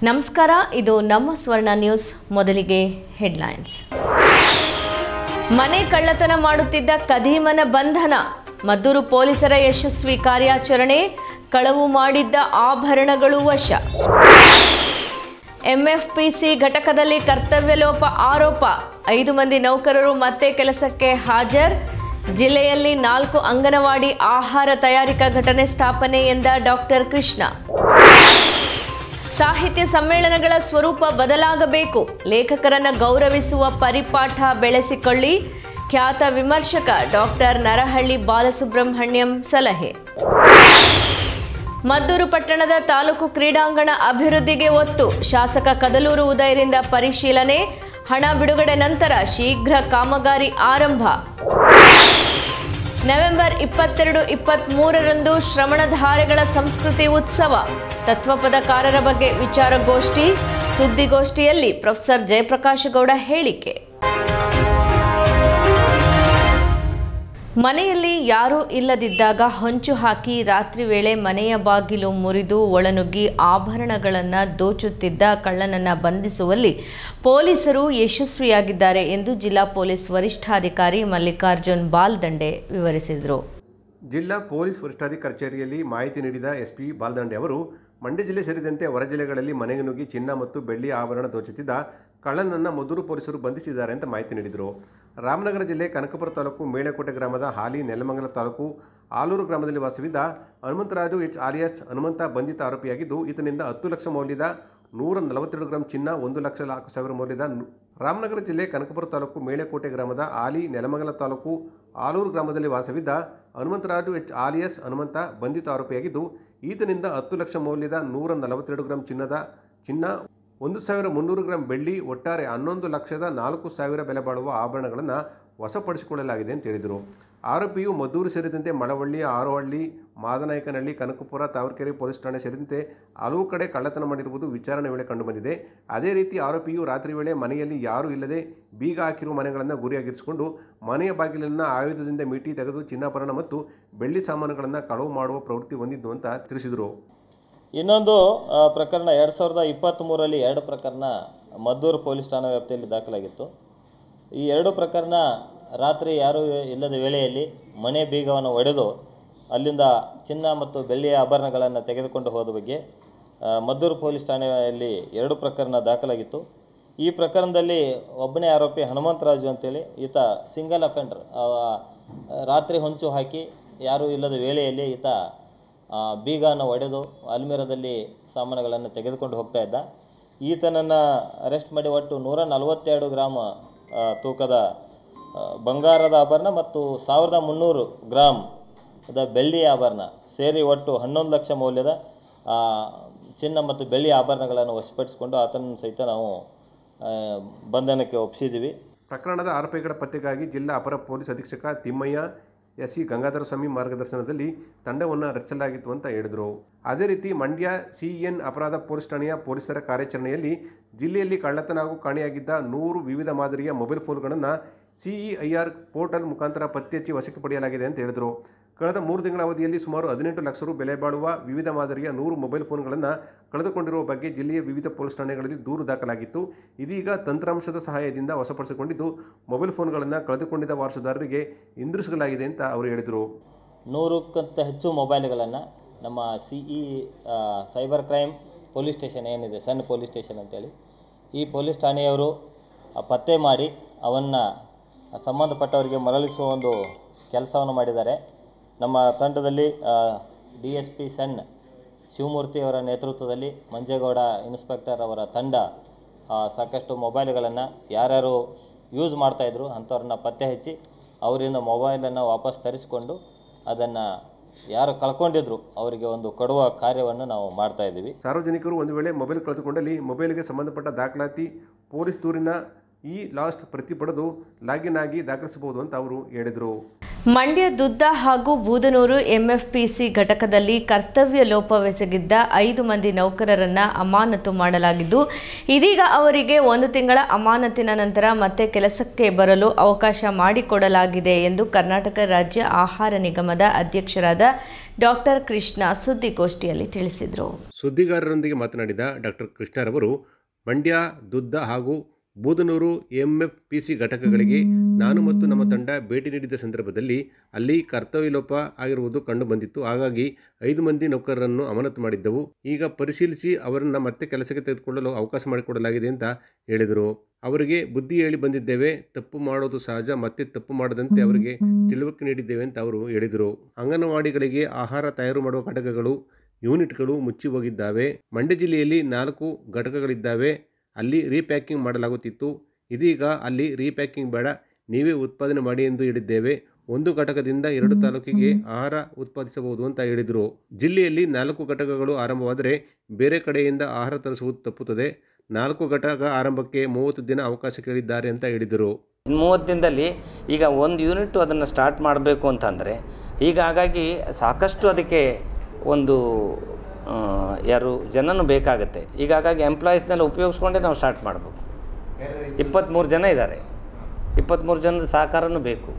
ನಮಸ್ಕಾರ, ಇದು ನಮ್ಮ ಸ್ವರ್ಣ ನ್ಯೂಸ್. ಮೊದಲಿಗೆ ಹೆಡ್ಲೈನ್ಸ್. ಮನೆ ಕಳ್ಳತನ ಮಾಡುತ್ತಿದ್ದ ಕದೀಮನ ಬಂಧನ. ಮದ್ದೂರು ಪೊಲೀಸರ ಯಶಸ್ವಿ ಕಾರ್ಯಾಚರಣೆ. ಕಳವು ಮಾಡಿದ್ದ ಆಭರಣಗಳು ವಶ. ಎಂಎಫ್ಪಿಸಿ ಘಟಕದಲ್ಲಿ ಕರ್ತವ್ಯ ಲೋಪ ಆರೋಪ. 5 ಮಂದಿ ನೌಕರರು ಮತ್ತೆ ಕೆಲಸಕ್ಕೆ ಹಾಜರ್. ಜಿಲ್ಲೆಯಲ್ಲಿ 4 ಅಂಗನವಾಡಿ ಆಹಾರ ತಯಾರಿಕಾ ಘಟನೆ ಸ್ಥಾಪನೆ ಎಂದ ಡಾಕ್ಟರ್ ಕೃಷ್ಣ. ಸಾಹಿತ್ಯ ಸಮ್ಮೇಳನಗಳ ಸ್ವರೂಪ ಬದಲಾಗಬೇಕು. ಲೇಖಕರನ್ನು ಗೌರವಿಸುವ ಪರಿಪಾಠ ಬೆಳೆಸಿಕೊಳ್ಳಿ. ಖ್ಯಾತ ವಿಮರ್ಶಕ ಡಾಕ್ಟರ್ ನರಹಳ್ಳಿ ಬಾಲಸುಬ್ರಹ್ಮಣ್ಯಂ ಸಲಹೆ. ಮದ್ದೂರು ಪಟ್ಟಣದ ತಾಲೂಕು ಕ್ರೀಡಾಂಗಣ ಅಭಿವೃದ್ಧಿಗೆ ಒತ್ತು. ಶಾಸಕ ಕದಲೂರು ಉದಯರಿಂದ ಪರಿಶೀಲನೆ. ಹಣ ಬಿಡುಗಡೆ ನಂತರ ಶೀಘ್ರ ಕಾಮಗಾರಿ ಆರಂಭ. ನವೆಂಬರ್ 22-23ರಂದು ಶ್ರವಣಧಾರೆಗಳ ಸಂಸ್ಕೃತಿ ಉತ್ಸವ. ತತ್ವಪದಕಾರರ ಬಗ್ಗೆ ವಿಚಾರಗೋಷ್ಠಿ. ಸುದ್ದಿಗೋಷ್ಠಿಯಲ್ಲಿ ಪ್ರೊಫೆಸರ್ ಜಯಪ್ರಕಾಶ ಗೌಡ ಹೇಳಿಕೆ. ಮನೆಯಲ್ಲಿ ಯಾರೂ ಇಲ್ಲದಿದ್ದಾಗ ಹೊಂಚು ಹಾಕಿ ರಾತ್ರಿ ವೇಳೆ ಮನೆಯ ಬಾಗಿಲು ಮುರಿದು ಒಳನುಗ್ಗಿ ಆಭರಣಗಳನ್ನು ದೋಚುತ್ತಿದ್ದ ಕಳ್ಳನನ್ನು ಬಂಧಿಸುವಲ್ಲಿ ಪೊಲೀಸರು ಯಶಸ್ವಿಯಾಗಿದ್ದಾರೆ ಎಂದು ಜಿಲ್ಲಾ ಪೊಲೀಸ್ ವರಿಷ್ಠಾಧಿಕಾರಿ ಮಲ್ಲಿಕಾರ್ಜುನ್ ಬಾಲ್ದಂಡೆ ವಿವರಿಸಿದರು. ಜಿಲ್ಲಾ ಪೊಲೀಸ್ ವರಿಷ್ಠಾಧಿಕಾರಿ ಕಚೇರಿಯಲ್ಲಿ ಮಾಹಿತಿ ನೀಡಿದ ಎಸ್ಪಿ ಬಾಲ್ದಂಡೆ ಅವರು ಮಂಡ್ಯ ಜಿಲ್ಲೆ ಸೇರಿದಂತೆ ಹೊರ ಜಿಲ್ಲೆಗಳಲ್ಲಿ ಮನೆಗೆ ನುಗ್ಗಿ ಚಿನ್ನ ಮತ್ತು ಬೆಳ್ಳಿ ಆಭರಣ ದೋಚುತ್ತಿದ್ದ ಕಳ್ಳನನ್ನು ಮದ್ದೂರು ಪೊಲೀಸರು ಬಂಧಿಸಿದ್ದಾರೆ ಅಂತ ಮಾಹಿತಿ ನೀಡಿದರು. ರಾಮನಗರ ಜಿಲ್ಲೆ ಕನಕಪುರ ತಾಲೂಕು ಮೇಳೆಕೋಟೆ ಗ್ರಾಮದ ಹಾಲಿ ನೆಲಮಂಗಲ ತಾಲೂಕು ಆಲೂರು ಗ್ರಾಮದಲ್ಲಿ ವಾಸವಿದ್ದ ಹನುಮಂತರಾಜು ಎಚ್ ಆಲಿಯಾಸ್ ಹನುಮಂತ ಬಂಧಿತ ಆರೋಪಿಯಾಗಿದ್ದು, ಈತನಿಂದ 10 ಲಕ್ಷ ಮೌಲ್ಯದ 142 ಗ್ರಾಂ ಚಿನ್ನ, 1,04,000 ಮೌಲ್ಯದ. ರಾಮನಗರ ಜಿಲ್ಲೆ ಕನಕಪುರ ತಾಲೂಕು ಮೇಳೆಕೋಟೆ ಗ್ರಾಮದ ಹಾಲಿ ನೆಲಮಂಗಲ ತಾಲೂಕು ಆಲೂರು ಗ್ರಾಮದಲ್ಲಿ ವಾಸವಿದ್ದ ಹನುಮಂತರಾಜು ಎಚ್ ಆಲಿಯಾಸ್ ಹನುಮಂತ ಬಂಧಿತ ಆರೋಪಿಯಾಗಿದ್ದು, ಈತನಿಂದ 10 ಲಕ್ಷ ಮೌಲ್ಯದ 142 ಗ್ರಾಂ ಚಿನ್ನ, 1,300 ಗ್ರಾಂ ಬೆಳ್ಳಿ, ಒಟ್ಟಾರೆ 11,04,000 ಬೆಲೆ ಬಾಳುವ ಆಭರಣಗಳನ್ನು ವಶಪಡಿಸಿಕೊಳ್ಳಲಾಗಿದೆ ಅಂತ ಹೇಳಿದರು. ಆರೋಪಿಯು ಮದ್ದೂರು ಸೇರಿದಂತೆ ಮಳವಳ್ಳಿ, ಆರೋಹಳ್ಳಿ, ಮಾದನಾಯಕನಹಳ್ಳಿ, ಕನಕಪುರ, ತಾವರೆಕೆರೆ ಪೊಲೀಸ್ ಠಾಣೆ ಸೇರಿದಂತೆ ಹಲವು ಕಡೆ ಕಳ್ಳತನ ಮಾಡಿರುವುದು ವಿಚಾರಣೆ ವೇಳೆ ಕಂಡುಬಂದಿದೆ. ಅದೇ ರೀತಿ ಆರೋಪಿಯು ರಾತ್ರಿ ವೇಳೆ ಮನೆಯಲ್ಲಿ ಯಾರೂ ಇಲ್ಲದೆ ಬೀಗ ಹಾಕಿರುವ ಮನೆಗಳನ್ನು ಗುರಿಯಾಗಿರಿಸಿಕೊಂಡು ಮನೆಯ ಬಾಗಿಲನ್ನು ಆಯುಧದಿಂದ ಮೀಟಿ ತೆಗೆದು ಚಿನ್ನಾಭರಣ ಮತ್ತು ಬೆಳ್ಳಿ ಸಾಮಾನುಗಳನ್ನು ಕಳವು ಮಾಡುವ ಪ್ರವೃತ್ತಿ ಹೊಂದಿದ್ದು ಅಂತ ತಿಳಿಸಿದರು. ಇನ್ನೊಂದು ಪ್ರಕರಣ 2023ರಲ್ಲಿ 2 ಪ್ರಕರಣ ಮದ್ದೂರು ಪೊಲೀಸ್ ಠಾಣಾ ವ್ಯಾಪ್ತಿಯಲ್ಲಿ ದಾಖಲಾಗಿತ್ತು. ಈ 2 ಪ್ರಕರಣ ರಾತ್ರಿ ಯಾರೂ ಇಲ್ಲದ ವೇಳೆಯಲ್ಲಿ ಮನೆ ಬೀಗವನ್ನು ಒಡೆದು ಅಲ್ಲಿಂದ ಚಿನ್ನ ಮತ್ತು ಬೆಳ್ಳಿಯ ಆಭರಣಗಳನ್ನು ತೆಗೆದುಕೊಂಡು ಹೋದ ಬಗ್ಗೆ ಮದ್ದೂರು ಪೊಲೀಸ್ ಠಾಣೆಯಲ್ಲಿ 2 ಪ್ರಕರಣ ದಾಖಲಾಗಿತ್ತು. ಈ ಪ್ರಕರಣದಲ್ಲಿ ಒಬ್ಬನೇ ಆರೋಪಿ ಹನುಮಂತರಾಜು ಅಂತೇಳಿ, ಈತ ಸಿಂಗಲ್ ಅಫೆಂಡರ್. ರಾತ್ರಿ ಹೊಂಚು ಹಾಕಿ ಯಾರೂ ಇಲ್ಲದ ವೇಳೆಯಲ್ಲಿ ಈತ ಬೀಗವನ್ನು ಒಡೆದು ಅಲ್ಮೇರದಲ್ಲಿ ಸಾಮಾನುಗಳನ್ನು ತೆಗೆದುಕೊಂಡು ಹೋಗ್ತಾ ಇದ್ದ. ಈತನನ್ನು ಅರೆಸ್ಟ್ ಮಾಡಿ ಒಟ್ಟು 142 ಗ್ರಾಂ ತೂಕದ ಬಂಗಾರದ ಆಭರಣ ಮತ್ತು 1,300 ಗ್ರಾಂ ಬೆಳ್ಳಿಯ ಆಭರಣ ಸೇರಿ ಒಟ್ಟು 11 ಲಕ್ಷ ಮೌಲ್ಯದ ಚಿನ್ನ ಮತ್ತು ಬೆಳ್ಳಿಯ ಆಭರಣಗಳನ್ನು ವಶಪಡಿಸಿಕೊಂಡು ಆತನನ್ನು ಸಹಿತ ನಾವು ಬಂಧನಕ್ಕೆ ಒಪ್ಪಿಸಿದ್ದೀವಿ. ಪ್ರಕರಣದ ಆರೋಪಿಗಳ ಪತ್ತೆಗಾಗಿ ಜಿಲ್ಲಾ ಅಪರ ಪೊಲೀಸ್ ಅಧೀಕ್ಷಕ ತಿಮ್ಮಯ್ಯ ಎಸ್.ಸಿ. ಗಂಗಾಧರ ಸ್ವಾಮಿ ಮಾರ್ಗದರ್ಶನದಲ್ಲಿ ತಂಡವನ್ನು ರಚಿಸಲಾಗಿತ್ತು ಅಂತ ಹೇಳಿದರು. ಅದೇ ರೀತಿ ಮಂಡ್ಯ ಸಿಎನ್ ಅಪರಾಧ ಪೊಲೀಸ್ ಠಾಣೆಯ ಪೊಲೀಸರ ಕಾರ್ಯಾಚರಣೆಯಲ್ಲಿ ಜಿಲ್ಲೆಯಲ್ಲಿ ಕಳ್ಳತನ ಹಾಗೂ ಕಾಣೆಯಾಗಿದ್ದ 100 ವಿವಿಧ ಮಾದರಿಯ ಮೊಬೈಲ್ ಫೋನ್ಗಳನ್ನು CEIR ಪೋರ್ಟಲ್ ಮುಖಾಂತರ ಪತ್ತೆ ಹಚ್ಚಿ ವಶಕ್ಕೆ ಪಡೆಯಲಾಗಿದೆ ಅಂತ ಹೇಳಿದರು. ಕಳೆದ 3 ತಿಂಗಳ ಅವಧಿಯಲ್ಲಿ ಸುಮಾರು 18 ಲಕ್ಷ ರು ಬೆಲೆ ಬಾಳುವ ವಿವಿಧ ಮಾದರಿಯ 100 ಮೊಬೈಲ್ ಫೋನ್ಗಳನ್ನು ಕಳೆದುಕೊಂಡಿರುವ ಬಗ್ಗೆ ಜಿಲ್ಲೆಯ ವಿವಿಧ ಪೊಲೀಸ್ ಠಾಣೆಗಳಲ್ಲಿ ದೂರು ದಾಖಲಾಗಿತ್ತು. ಇದೀಗ ತಂತ್ರಾಂಶದ ಸಹಾಯದಿಂದ ವಶಪಡಿಸಿಕೊಂಡಿದ್ದು ಮೊಬೈಲ್ ಫೋನ್ಗಳನ್ನು ಕಳೆದುಕೊಂಡಿದ್ದ ವಾರಸುದಾರರಿಗೆ ಹಿಂದಿರುಗಿಸಲಾಗಿದೆ ಅಂತ ಅವರು ಹೇಳಿದರು. 100ಕ್ಕಿಂತ ಹೆಚ್ಚು ಮೊಬೈಲ್ಗಳನ್ನು ನಮ್ಮ ಸೈಬರ್ ಕ್ರೈಮ್ ಪೊಲೀಸ್ ಸ್ಟೇಷನ್ ಏನಿದೆ, ಸಣ್ಣ ಪೊಲೀಸ್ ಸ್ಟೇಷನ್ ಅಂತೇಳಿ, ಈ ಪೊಲೀಸ್ ಠಾಣೆಯವರು ಪತ್ತೆ ಮಾಡಿ ಅವನ್ನು ಸಂಬಂಧಪಟ್ಟವರಿಗೆ ಮರಳಿಸುವ ಒಂದು ಕೆಲಸವನ್ನು ಮಾಡಿದ್ದಾರೆ. ನಮ್ಮ ತಂಡದಲ್ಲಿ DSP ಸಣ್ಣ ಶಿವಮೂರ್ತಿಯವರ ನೇತೃತ್ವದಲ್ಲಿ ಮಂಜೇಗೌಡ ಇನ್ಸ್ಪೆಕ್ಟರ್ ಅವರ ತಂಡ ಸಾಕಷ್ಟು ಮೊಬೈಲ್ಗಳನ್ನು ಯಾರ್ಯಾರು ಯೂಸ್ ಮಾಡ್ತಾಯಿದ್ರು ಅಂಥವ್ರನ್ನ ಪತ್ತೆ ಹಚ್ಚಿ ಅವರಿಂದ ಮೊಬೈಲನ್ನು ವಾಪಸ್ ತರಿಸಿಕೊಂಡು ಅದನ್ನು ಯಾರು ಕಳ್ಕೊಂಡಿದ್ರು ಅವರಿಗೆ ಒಂದು ಕೊಡುವ ಕಾರ್ಯವನ್ನು ನಾವು ಮಾಡ್ತಾಯಿದ್ದೀವಿ. ಸಾರ್ವಜನಿಕರು ಒಂದು ವೇಳೆ ಮೊಬೈಲ್ ಕಳೆದುಕೊಂಡಲ್ಲಿ ಮೊಬೈಲ್ಗೆ ಸಂಬಂಧಪಟ್ಟ ದಾಖಲಾತಿ ಪೊಲೀಸ್ ದೂರಿನ ಲಾಸ್ಟ್ ಪ್ರತಿ ಪಡೆದು ಲಾಗಿನ್ ಆಗಿ ದಾಖಲಿಸಬಹುದು ಅಂತ ಅವರು ಹೇಳಿದರು. ಮಂಡ್ಯ ದುದ್ದ ಹಾಗೂ ಬೂದನೂರು ಎಂಎಫ್ಪಿಸಿ ಘಟಕದಲ್ಲಿ ಕರ್ತವ್ಯ ಲೋಪವೆಸಗಿದ್ದ 5 ಮಂದಿ ನೌಕರರನ್ನು ಅಮಾನತು ಮಾಡಲಾಗಿದ್ದು, ಇದೀಗ ಅವರಿಗೆ 1 ತಿಂಗಳ ಅಮಾನತಿನ ನಂತರ ಮತ್ತೆ ಕೆಲಸಕ್ಕೆ ಬರಲು ಅವಕಾಶ ಮಾಡಿಕೊಡಲಾಗಿದೆ ಎಂದು ಕರ್ನಾಟಕ ರಾಜ್ಯ ಆಹಾರ ನಿಗಮದ ಅಧ್ಯಕ್ಷರಾದ ಡಾಕ್ಟರ್ ಕೃಷ್ಣ ಸುದ್ದಿಗೋಷ್ಠಿಯಲ್ಲಿ ತಿಳಿಸಿದರು. ಸುದ್ದಿಗಾರರೊಂದಿಗೆ ಮಾತನಾಡಿದ ಡಾಕ್ಟರ್ ಕೃಷ್ಣರವರು ಮಂಡ್ಯ, ದುದ್ದ ಹಾಗೂ ಬೂದನೂರು ಎಂಎಫ್ಪಿಸಿ ಘಟಕಗಳಿಗೆ ನಾನು ಮತ್ತು ನಮ್ಮ ತಂಡ ಭೇಟಿ ನೀಡಿದ ಸಂದರ್ಭದಲ್ಲಿ ಅಲ್ಲಿ ಕರ್ತವ್ಯ ಲೋಪ ಆಗಿರುವುದು ಕಂಡು ಬಂದಿತ್ತು. ಹಾಗಾಗಿ 5 ಮಂದಿ ನೌಕರರನ್ನು ಅಮಾನತು ಮಾಡಿದ್ದೆವು. ಈಗ ಪರಿಶೀಲಿಸಿ ಅವರನ್ನು ಮತ್ತೆ ಕೆಲಸಕ್ಕೆ ತೆಗೆದುಕೊಳ್ಳಲು ಅವಕಾಶ ಮಾಡಿಕೊಡಲಾಗಿದೆ ಅಂತ ಹೇಳಿದರು. ಅವರಿಗೆ ಬುದ್ಧಿ ಹೇಳಿ ಬಂದಿದ್ದೇವೆ. ತಪ್ಪು ಮಾಡೋದು ಸಹಜ, ಮತ್ತೆ ತಪ್ಪು ಮಾಡದಂತೆ ಅವರಿಗೆ ತಿಳುವಳಿಕೆ ನೀಡಿದ್ದೇವೆ ಅಂತ ಅವರು ಹೇಳಿದರು. ಅಂಗನವಾಡಿಗಳಿಗೆ ಆಹಾರ ತಯಾರು ಮಾಡುವ ಘಟಕಗಳು, ಯೂನಿಟ್ಗಳು ಮುಚ್ಚಿ ಹೋಗಿದ್ದಾವೆ. ಮಂಡ್ಯ ಜಿಲ್ಲೆಯಲ್ಲಿ 4 ಘಟಕಗಳಿದ್ದಾವೆ. ಅಲ್ಲಿ ರೀಪ್ಯಾಕಿಂಗ್ ಮಾಡಲಾಗುತ್ತಿತ್ತು. ಇದೀಗ ಅಲ್ಲಿ ರೀಪ್ಯಾಕಿಂಗ್ ಬೇಡ, ನೀವೇ ಉತ್ಪಾದನೆ ಮಾಡಿ ಎಂದು ಹೇಳಿದ್ದೇವೆ. 1 ಘಟಕದಿಂದ 2 ತಾಲೂಕಿಗೆ ಆಹಾರ ಉತ್ಪಾದಿಸಬಹುದು ಅಂತ ಹೇಳಿದರು. ಜಿಲ್ಲೆಯಲ್ಲಿ 4 ಘಟಕಗಳು ಆರಂಭವಾದರೆ ಬೇರೆ ಕಡೆಯಿಂದ ಆಹಾರ ತರಿಸುವುದು ತಪ್ಪುತ್ತದೆ. 4 ಘಟಕ ಆರಂಭಕ್ಕೆ 30 ದಿನ ಅವಕಾಶ ಕೇಳಿದ್ದಾರೆ ಅಂತ ಹೇಳಿದರು. 30 ದಿನದಲ್ಲಿ ಈಗ 1 ಯೂನಿಟ್ ಅದನ್ನು ಸ್ಟಾರ್ಟ್ ಮಾಡಬೇಕು ಅಂತಂದರೆ ಈಗ ಹಾಗಾಗಿ ಸಾಕಷ್ಟು ಅದಕ್ಕೆ ಒಂದು ಜನನೂ ಬೇಕಾಗುತ್ತೆ. ಈಗ ಹಾಗಾಗಿ ಎಂಪ್ಲಾಯೀಸ್ನೆಲ್ಲ ಉಪಯೋಗಿಸ್ಕೊಂಡೇ ನಾವು ಸ್ಟಾರ್ಟ್ ಮಾಡಬೇಕು. 23 ಜನ ಇದ್ದಾರೆ. 23 ಜನದ ಸಹಕಾರನೂ ಬೇಕು.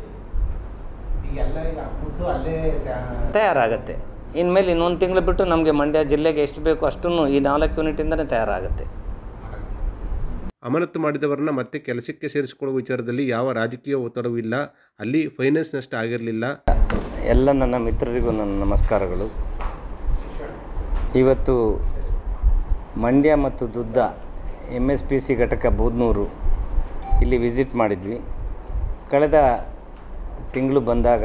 ತಯಾರಾಗುತ್ತೆ. ಇನ್ಮೇಲೆ ಇನ್ನೊಂದು ತಿಂಗಳು ಬಿಟ್ಟು ನಮಗೆ ಮಂಡ್ಯ ಜಿಲ್ಲೆಗೆ ಎಷ್ಟು ಬೇಕು ಅಷ್ಟನ್ನು ಈ 4 ಯೂನಿಟಿಂದಲೇ ತಯಾರಾಗುತ್ತೆ. ಅಮಾನತು ಮಾಡಿದವರನ್ನ ಮತ್ತೆ ಕೆಲಸಕ್ಕೆ ಸೇರಿಸಿಕೊಳ್ಳುವ ವಿಚಾರದಲ್ಲಿ ಯಾವ ರಾಜಕೀಯ ಒತ್ತಡವೂ ಇಲ್ಲ. ಅಲ್ಲಿ ಫೈನಾನ್ಸ್ ನಷ್ಟ ಆಗಿರಲಿಲ್ಲ. ಎಲ್ಲ ನನ್ನ ಮಿತ್ರರಿಗೂ ನನ್ನ ನಮಸ್ಕಾರಗಳು. ಇವತ್ತು ಮಂಡ್ಯ ಮತ್ತು ದುದ್ದ MSPC ಘಟಕ ಬೂದನೂರು ಇಲ್ಲಿ ವಿಸಿಟ್ ಮಾಡಿದ್ವಿ. ಕಳೆದ ತಿಂಗಳು ಬಂದಾಗ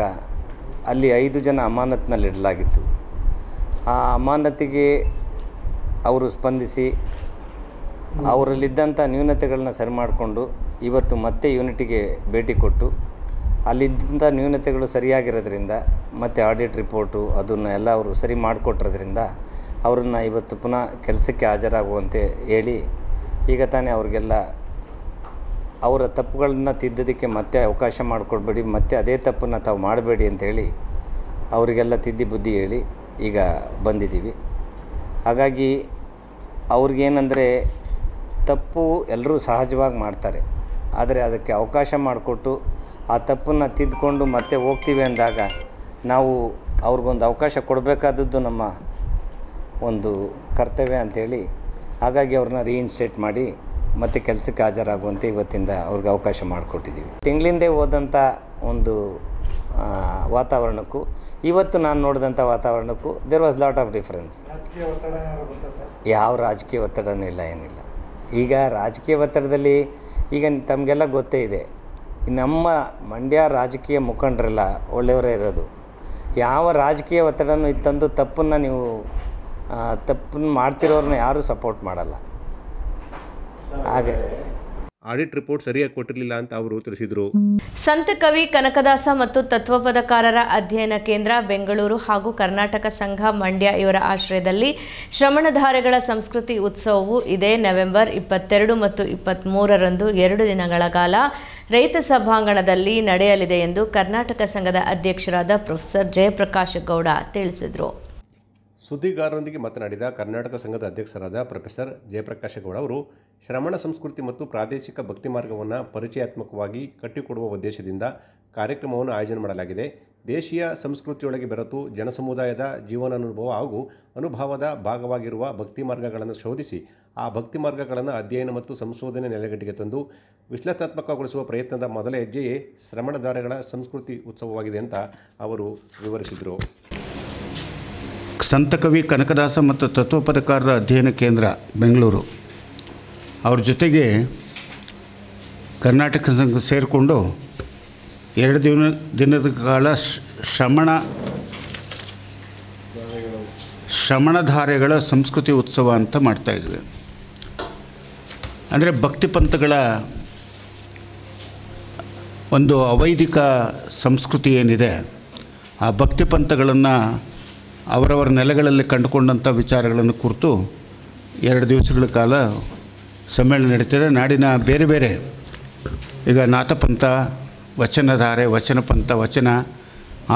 ಅಲ್ಲಿ 5 ಜನ ಅಮಾನತಿನಲ್ಲಿಡಲಾಗಿತ್ತು. ಆ ಅಮಾನತಿಗೆ ಅವರು ಸ್ಪಂದಿಸಿ ಅವರಲ್ಲಿದ್ದಂಥ ನ್ಯೂನತೆಗಳನ್ನ ಸರಿ ಮಾಡಿಕೊಂಡು ಇವತ್ತು ಮತ್ತೆ ಯೂನಿಟಿಗೆ ಭೇಟಿ ಕೊಟ್ಟು ಅಲ್ಲಿದ್ದಂಥ ನ್ಯೂನತೆಗಳು ಸರಿಯಾಗಿರೋದ್ರಿಂದ ಮತ್ತು ಆಡಿಟ್ ರಿಪೋರ್ಟು ಅದನ್ನು ಎಲ್ಲ ಅವರು ಸರಿ ಮಾಡಿಕೊಟ್ಟಿರೋದ್ರಿಂದ ಅವರನ್ನು ಇವತ್ತು ಪುನಃ ಕೆಲಸಕ್ಕೆ ಹಾಜರಾಗುವಂತೆ ಹೇಳಿ ಈಗ ತಾನೇ ಅವ್ರಿಗೆಲ್ಲ ಅವರ ತಪ್ಪುಗಳನ್ನ ತಿದ್ದೋದಕ್ಕೆ ಮತ್ತೆ ಅವಕಾಶ ಮಾಡಿಕೊಡ್ಬೇಡಿ, ಮತ್ತೆ ಅದೇ ತಪ್ಪನ್ನು ತಾವು ಮಾಡಬೇಡಿ ಅಂಥೇಳಿ ಅವರಿಗೆಲ್ಲ ತಿದ್ದಿ ಬುದ್ಧಿ ಹೇಳಿ ಈಗ ಬಂದಿದ್ದೀವಿ. ಹಾಗಾಗಿ ಅವ್ರಿಗೇನೆಂದರೆ ತಪ್ಪು ಎಲ್ಲರೂ ಸಹಜವಾಗಿ ಮಾಡ್ತಾರೆ. ಆದರೆ ಅದಕ್ಕೆ ಅವಕಾಶ ಮಾಡಿಕೊಟ್ಟು ಆ ತಪ್ಪನ್ನು ತಿದ್ದುಕೊಂಡು ಮತ್ತೆ ಹೋಗ್ತೀವಿ ಅಂದಾಗ ನಾವು ಅವ್ರಿಗೊಂದು ಅವಕಾಶ ಕೊಡಬೇಕಾದದ್ದು ನಮ್ಮ ಒಂದು ಕರ್ತವ್ಯ ಅಂಥೇಳಿ ಹಾಗಾಗಿ ಅವ್ರನ್ನ ರೀಇನ್ಸ್ಟೇಟ್ ಮಾಡಿ ಮತ್ತೆ ಕೆಲಸಕ್ಕೆ ಹಾಜರಾಗುವಂತೆ ಇವತ್ತಿಂದ ಅವ್ರಿಗೆ ಅವಕಾಶ ಮಾಡಿಕೊಟ್ಟಿದ್ದೀವಿ. ತಿಂಗಳಿಂದೇ ಹೋದಂಥ ಒಂದು ವಾತಾವರಣಕ್ಕೂ ಇವತ್ತು ನಾನು ನೋಡಿದಂಥ ವಾತಾವರಣಕ್ಕೂ there was lot of difference. ಯಾವ ರಾಜಕೀಯ ಒತ್ತಡನೂ ಇಲ್ಲ, ಏನಿಲ್ಲ. ಈಗ ರಾಜಕೀಯ ಒತ್ತಡದಲ್ಲಿ ಈಗ ತಮಗೆಲ್ಲ ಗೊತ್ತೇ ಇದೆ, ನಮ್ಮ ಮಂಡ್ಯ ರಾಜಕೀಯ ಮುಖಂಡರೆಲ್ಲ ಒಳ್ಳೆಯವರೇ ಇರೋದು. ಯಾವ ರಾಜಕೀಯ ಒತ್ತಡನೂ ಇತ್ತಂದು ತಪ್ಪನ್ನು ಮಾಡ್ತಿರೋರನ್ನ ಯಾರೂ ಸಪೋರ್ಟ್ ಮಾಡಲ್ಲ. ಹಾಗೆ ಆಡಿಟ್ ರಿಪೋರ್ಟ್ ಸರಿಯಾಗಿ ಕೊಟ್ಟಿರಲಿಲ್ಲ ಅಂತ ಅವರು ತಿಳಿಸಿದರು. ಸಂತ ಕವಿ ಕನಕದಾಸ ಮತ್ತು ತತ್ವಪದಕಾರರ ಅಧ್ಯಯನ ಕೇಂದ್ರ ಬೆಂಗಳೂರು ಹಾಗೂ ಕರ್ನಾಟಕ ಸಂಘ ಮಂಡ್ಯ ಇವರ ಆಶ್ರಯದಲ್ಲಿ ಶ್ರಮಣಧಾರೆಗಳ ಸಂಸ್ಕೃತಿ ಉತ್ಸವವು ಇದೇ ನವೆಂಬರ್ 22 ಮತ್ತು 23ರಂದು 2 ದಿನಗಳ ಕಾಲ ರೈತ ಸಭಾಂಗಣದಲ್ಲಿ ನಡೆಯಲಿದೆ ಎಂದು ಕರ್ನಾಟಕ ಸಂಘದ ಅಧ್ಯಕ್ಷರಾದ ಪ್ರೊಫೆಸರ್ ಜಯಪ್ರಕಾಶ ಗೌಡ ತಿಳಿಸಿದರು. ಸುದ್ದಿಗಾರರೊಂದಿಗೆ ಮಾತನಾಡಿದ ಕರ್ನಾಟಕ ಸಂಘದ ಅಧ್ಯಕ್ಷರಾದ ಪ್ರೊಫೆಸರ್ ಜಯಪ್ರಕಾಶ ಗೌಡ ಅವರು ಶ್ರಮಣ ಸಂಸ್ಕೃತಿ ಮತ್ತು ಪ್ರಾದೇಶಿಕ ಭಕ್ತಿ ಮಾರ್ಗವನ್ನು ಪರಿಚಯಾತ್ಮಕವಾಗಿ ಕಟ್ಟಿಕೊಡುವ ಉದ್ದೇಶದಿಂದ ಕಾರ್ಯಕ್ರಮವನ್ನು ಆಯೋಜನೆ ಮಾಡಲಾಗಿದೆ. ದೇಶೀಯ ಸಂಸ್ಕೃತಿಯೊಳಗೆ ಬೆರೆತು ಜನಸಮುದಾಯದ ಜೀವನಾನುಭವ ಹಾಗೂ ಅನುಭವದ ಭಾಗವಾಗಿರುವ ಭಕ್ತಿ ಮಾರ್ಗಗಳನ್ನು ಶೋಧಿಸಿ ಆ ಭಕ್ತಿ ಮಾರ್ಗಗಳನ್ನು ಅಧ್ಯಯನ ಮತ್ತು ಸಂಶೋಧನೆ ನೆಲೆಗಟ್ಟಿಗೆ ತಂದು ವಿಶ್ಲೇಷಣಾತ್ಮಕಗೊಳಿಸುವ ಪ್ರಯತ್ನದ ಮೊದಲ ಹೆಜ್ಜೆಯೇ ಶ್ರಮಣಧಾರೆಗಳ ಸಂಸ್ಕೃತಿ ಉತ್ಸವವಾಗಿದೆ ಅಂತ ಅವರು ವಿವರಿಸಿದರು. ಸಂತಕವಿ ಕನಕದಾಸ ಮತ್ತು ತತ್ವಪದಕಾರರ ಅಧ್ಯಯನ ಕೇಂದ್ರ ಬೆಂಗಳೂರು ಅವ್ರ ಜೊತೆಗೆ ಕರ್ನಾಟಕ ಸಂಘ ಸೇರಿಕೊಂಡು 2 ದಿನದ ಕಾಲ ಶ್ರಮಣಧಾರೆಗಳ ಸಂಸ್ಕೃತಿ ಉತ್ಸವ ಅಂತ ಮಾಡ್ತಾಯಿದ್ವಿ. ಅಂದರೆ ಭಕ್ತಿ ಪಂಥಗಳ ಒಂದು ಅವೈದಿಕ ಸಂಸ್ಕೃತಿ ಏನಿದೆ, ಆ ಭಕ್ತಿ ಪಂಥಗಳನ್ನು ಅವರವರ ನೆಲೆಗಳಲ್ಲಿ ಕಂಡುಕೊಂಡಂಥ ವಿಚಾರಗಳನ್ನು ಕುರಿತು 2 ದಿವಸಗಳ ಕಾಲ ಸಮ್ಮೇಳನ ನಡೀತದೆ. ನಾಡಿನ ಬೇರೆ ಬೇರೆ ಈಗ ನಾಥಪಂಥ, ವಚನಧಾರೆ, ವಚನಪಂಥ, ವಚನ,